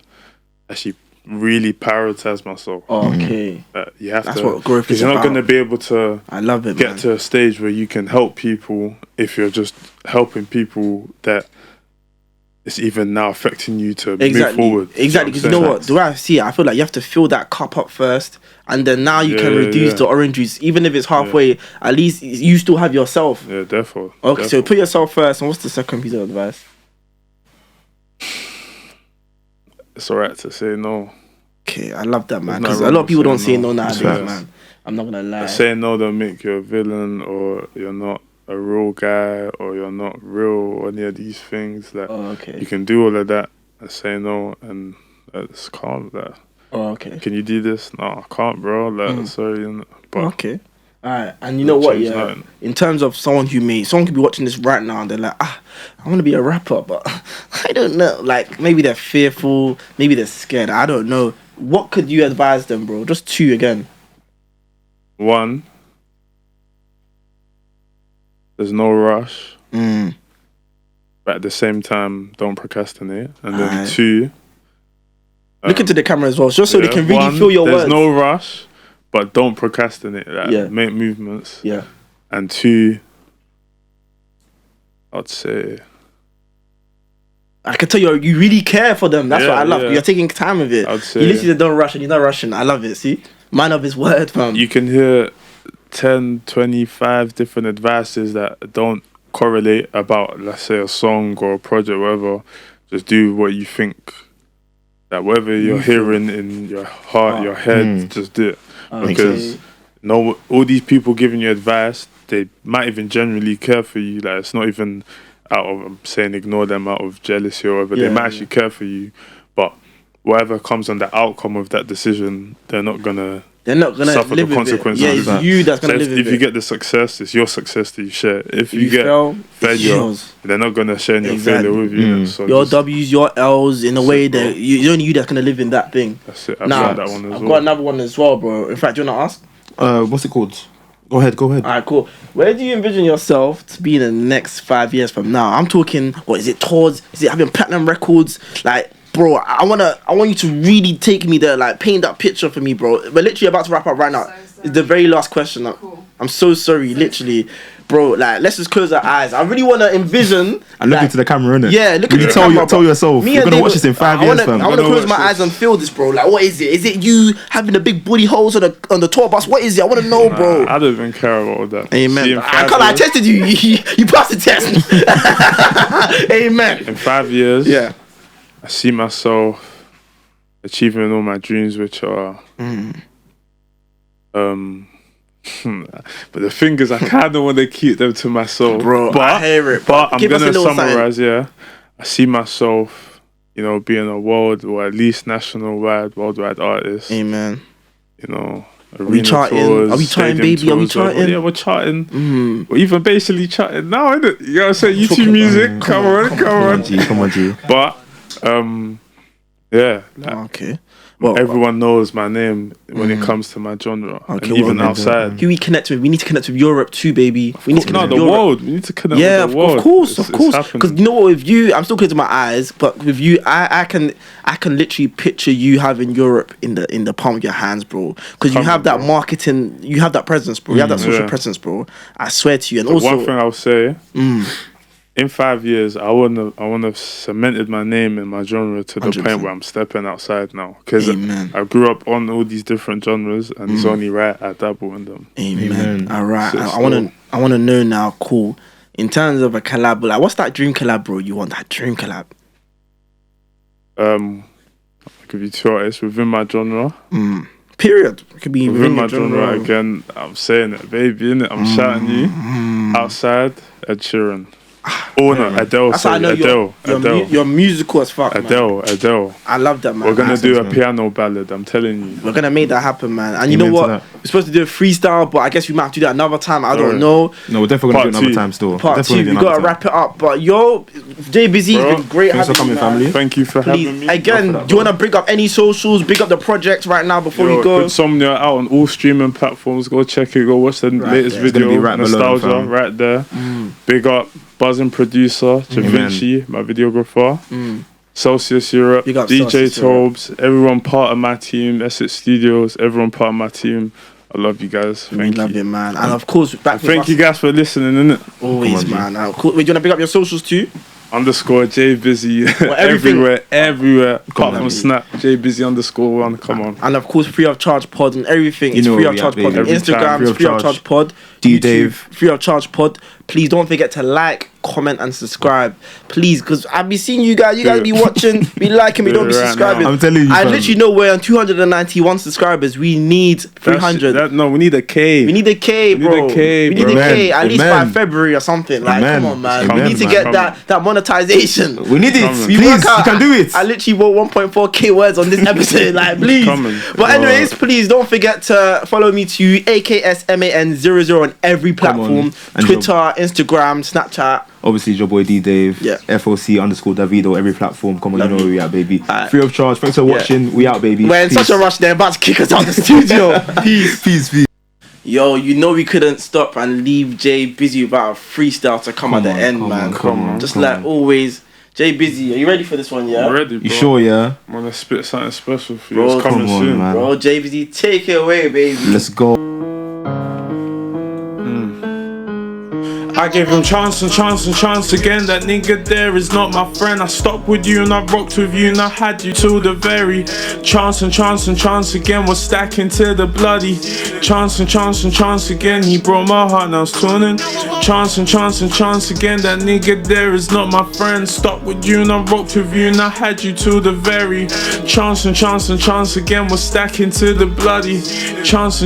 S1: actually really prioritize myself.
S2: Okay.
S1: You have
S2: That's
S1: to,
S2: what growth
S1: because
S2: is
S1: you're not
S2: about.
S1: going to be able to
S2: I love it,
S1: get
S2: man.
S1: to a stage where you can help people if you're just helping people that it's even now affecting you to move forward.
S2: Exactly, because you know what? The way I see it, I feel like you have to fill that cup up first, and then now you can reduce the orange juice, even if it's halfway. At least you still have yourself.
S1: Yeah, therefore.
S2: Okay, so put yourself first. And what's the second piece of advice?
S1: It's alright to say no.
S2: Okay, I love that, man.
S1: There's
S2: Because
S1: nothing
S2: a lot
S1: wrong
S2: of people
S1: with
S2: don't say
S1: saying
S2: no
S1: no.
S2: nowadays,
S1: Yes.
S2: man. I'm not gonna lie.
S1: Saying no don't make you a villain, or you're not a real guy, or you're not real, or any of these things. Like,
S2: Oh, okay.
S1: you can do all of that and say no, and it's calm. Like,
S2: Oh, okay.
S1: can you do this? No, I can't, bro. Like, sorry. But
S2: Okay. Alright, and you know what?
S1: change
S2: Yeah,
S1: nothing.
S2: in terms of someone could be watching this right now and they're like, I want to be a rapper, but I don't know. Like, maybe they're fearful, maybe they're scared. I don't know. What could you advise them, bro? Just 2 again.
S1: 1, there's no rush, but at the same time, don't procrastinate. And then
S2: Aight.
S1: 2,
S2: Look into the camera as well, just so they can really
S1: 1,
S2: feel your
S1: there's
S2: words.
S1: no rush, but don't procrastinate. Like,
S2: Yeah.
S1: make movements.
S2: Yeah.
S1: And 2, I'd say,
S2: I can tell you really care for them. That's
S1: Yeah,
S2: what I love.
S1: yeah.
S2: You're taking time with it.
S1: I'd say-
S2: You literally said don't rush and you're not rushing. I love it. See? Man of his word, fam.
S1: you can hear 10, 25 different advices that don't correlate about, let's say, a song or a project, whatever. Just do what you think. That whatever you're hearing in your heart, your head, just do it. Because all these people giving you advice, they might even genuinely care for you. Like, it's not even out of, I'm saying ignore them out of jealousy or whatever.
S2: Yeah,
S1: They might actually care for you, but whatever comes on the outcome of that decision, they're not gonna suffer
S2: live
S1: the
S2: with
S1: consequences
S2: it. Yeah,
S1: of
S2: it's
S1: that.
S2: you that's gonna
S1: So
S2: live with
S1: if
S2: it.
S1: you get the success, it's your success that you share. If you
S2: You
S1: get
S2: fail, it's
S1: failure,
S2: yours.
S1: they're not gonna share in your
S2: Exactly.
S1: failure with you. So
S2: Your
S1: just-
S2: W's, your L's, in a way
S1: it, bro.
S2: that it's only you that's gonna live in that thing.
S1: that's it. I've
S2: Now,
S1: learned that one as
S2: I've
S1: well.
S2: got another one as well, bro. In fact, do you wanna ask?
S3: What's it called? Go ahead.
S2: Alright, cool. Where do you envision yourself to be in the next 5 years from now? I'm talking, what is it, tours? Is it having platinum records? Like, bro, I want you to really take me there, like paint that picture for me, bro. We're literally about to wrap up right now. It's the very last question.
S5: Cool.
S2: I'm so sorry, literally. Bro, like, let's just close our eyes. I really want to envision...
S3: And look into the camera, innit?
S2: Yeah, look into the camera,
S3: tell yourself, you're going to watch this in 5 years, fam.
S2: I want to close my eyes and feel this, bro. Like, what is it? Is it you having the big booty holes on the tour bus? What is it? I want to know, bro.
S1: I don't even care about all that.
S2: Amen. I can't lie, I tested you. You passed the test. Amen.
S1: In 5 years,
S2: Yeah.
S1: I see myself achieving all my dreams, which are... but the thing is, I kind of want to keep them to myself.
S2: Bro,
S1: but,
S2: I hear it.
S1: But I'm
S2: Give us
S1: going
S2: a
S1: to
S2: little
S1: summarize, yeah. I see myself, being a world or at least worldwide artist.
S2: Amen.
S1: Arena
S2: we charting?
S1: tours,
S2: Are we charting,
S1: stadium
S2: baby? Are we
S1: tours,
S2: charting?
S1: Yeah, we're charting. We're even basically charting now, innit? You know what I'm saying? YouTube music, come on.
S3: G.
S1: But, yeah.
S2: Okay. Well,
S1: everyone knows my name when it comes to my genre, and even outside.
S2: Who we connect with? We need to connect with Europe too, baby. We need to connect with
S1: the
S2: Europe.
S1: world. We need to connect with the world.
S2: Of course. Because you know what? With you, I'm still closing my eyes, but with you, I can literally picture you having Europe in the palm of your hands, bro. Because you have that marketing, you have that presence, bro. You have that social presence, bro. I swear to you. And also,
S1: one thing I'll say. In 5 years, I want to have cemented my name in my genre to the
S2: 100%.
S1: point where I'm stepping outside now. Because
S2: Amen.
S1: I grew up on all these different genres, and it's only right I dabble in them.
S2: Amen. All right.
S1: So
S2: I want to know now. Cool. In terms of a collab, like, what's that dream collab, bro? You want that dream collab?
S1: I'll give you 2 artists within my genre.
S2: Period. It could be
S1: Within my genre again. I'm saying it, baby. Innit? I'm shouting you outside. Ed Sheeran. Oh no, Adele.
S2: That's how I know
S1: Adele.
S2: you're musical as fuck, man.
S1: Adele.
S2: I love that, man.
S1: We're gonna do a piano ballad. I'm telling you.
S2: We're gonna make that happen, man. And you know what? We're supposed to do a freestyle, but I guess we might have to do that another time. I don't know.
S3: No, we're definitely gonna do another time still.
S2: Part 2. We gotta wrap it up. But Jay Bizzy, it's been great
S3: having you,
S2: family.
S1: Thank you for having me.
S2: Again, do you wanna bring up any socials? Bring up the project right now before we go.
S1: Insomnia out on all streaming platforms. Go check it. Go watch the latest video. Nostalgia right there. Big up buzzing producer, Da Vinci, my videographer, Celsius Europe, DJ Tobes, everyone part of my team, Essex Studios, everyone part of my team. I love you guys. Thank you.
S2: Love it, man. And of course,
S1: thank you guys for listening, innit?
S2: Always, man. Cool. Wait, do you want to pick up your socials too?
S1: _ Jay Bizzy everywhere. Apart from Snap, Jay Bizzy _1. Come on.
S2: And of course, free of charge pod and everything. It's free of charge pod. Instagram, free of charge pod.
S3: Dave,
S2: free of charge pod. Please don't forget to like, comment, and subscribe. Please, because I be seeing you guys. You guys be watching, be liking, we don't be subscribing.
S3: I'm telling you,
S2: I literally know we're on 291 subscribers. We need 300.
S1: No, we need a K.
S2: We need a K, bro. We need a K at least by February or something. Like, come on, man. We need to get that monetization.
S3: We need it. Please, you can do it.
S2: I literally wrote 1.4K words on this episode. Like, please. But anyways, please don't forget to follow me to AKSMAN00 on every platform. Twitter, Instagram, Snapchat.
S3: Obviously, your boy D Dave.
S2: Yeah.
S3: FOC _Davido, every platform. Come on, you know where we at, baby. Free of charge. Thanks for watching. We out, baby.
S2: We're in such a rush. They're about to kick us out of the studio.
S3: Peace.
S2: Yo, you know we couldn't stop and leave Jay Bizzy without a freestyle to come at the end, man.
S3: Come on.
S2: Just like always. Jay Bizzy, are you ready for this one, yeah?
S1: I'm ready, bro.
S3: You sure, yeah?
S1: I'm gonna spit something special for you.
S2: Bro,
S1: it's coming soon,
S3: man.
S2: Bro, Jay Bizzy, take it away, baby.
S3: Let's go.
S1: I gave him chance again. That nigga there is not my friend. I stopped with you and I rocked with you and I had you till the very chance again. Was stacking to the bloody chance again. He broke my heart, now it's turning. Chance again. That nigga there is not my friend. Stopped with you and I rocked with you and I had you till the very chance again. Was stacking to the bloody chance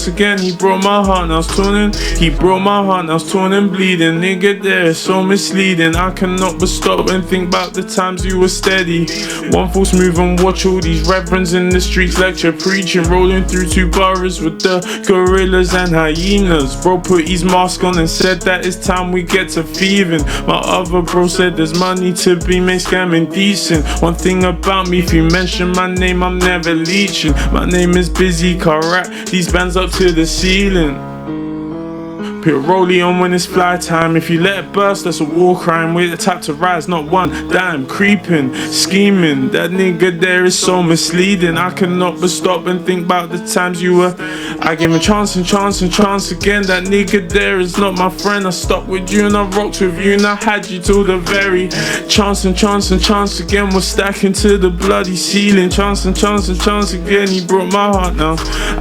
S1: again. He broke my heart, now it's turning. He broke my heart, now it's torn and bleeding. Nigga there is so misleading. I cannot but stop and think about the times you were steady. One false move and watch all these reverends in the streets lecture preaching. Rolling through 2 boroughs with the gorillas and hyenas. Bro put his mask on and said that it's time we get to thieving. My other bro said there's money to be made scamming decent. One thing about me, if you mention my name I'm never leeching. My name is Bizzy, car rap these bands up to the ceiling. Put a rollie on when it's fly time. If you let it burst, that's a war crime. We're the type to rise, not one dime. Creeping, scheming, that nigga there is so misleading. I cannot but stop and think about the times you were. I gave him chance and chance and chance again. That nigga there is not my friend. I stopped with you and I rocked with you and I had you till the very chance and chance and chance again. We're stacking to the bloody ceiling. Chance and chance and chance again. He broke my heart now.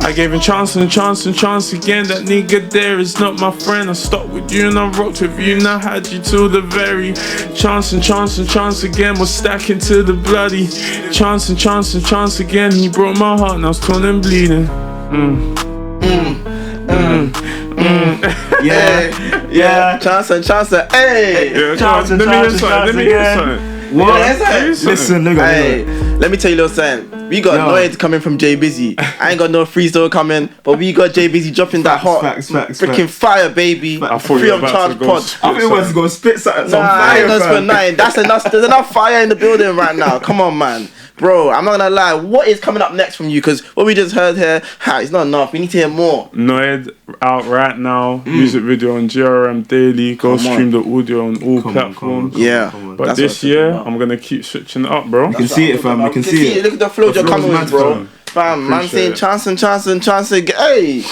S1: I gave him chance and chance and chance again. That nigga there is not my friend. I stopped with you and I rocked with you and I had you till the very chance and chance and chance again. We're stacking to the bloody chance and chance and chance again. He broke my heart and I was torn and bleeding.
S2: Yeah. Chance and chance. Hey.
S1: Yeah, chance and chance and chance again.
S3: What?
S2: Yeah,
S3: Listen, look
S2: hey, let me tell you a little something. We got noise coming from Jay Bizzy. I ain't got no freestyle coming, but we got Jay Bizzy dropping that hot freaking fire, baby.
S1: I thought
S2: Free
S1: you were
S2: of
S1: about
S2: charge
S1: to go
S2: pod.
S3: I think it was going to spit something.
S2: I ain't gonna spend 9. That's enough. There's enough fire in the building right now. Come on, man. Bro, I'm not gonna lie. What is coming up next from you? Because what we just heard here, it's not enough. We need to hear more.
S1: Noed out right now. Music video on GRM Daily. Go stream the audio on all platforms. But
S2: That's
S1: this year, I'm gonna keep switching it up, bro.
S3: You can see it, fam. You can see it.
S2: Look at the flow you're coming with, bro.
S3: Fam.
S2: Fam, man saying chance and chance and chance again. Hey.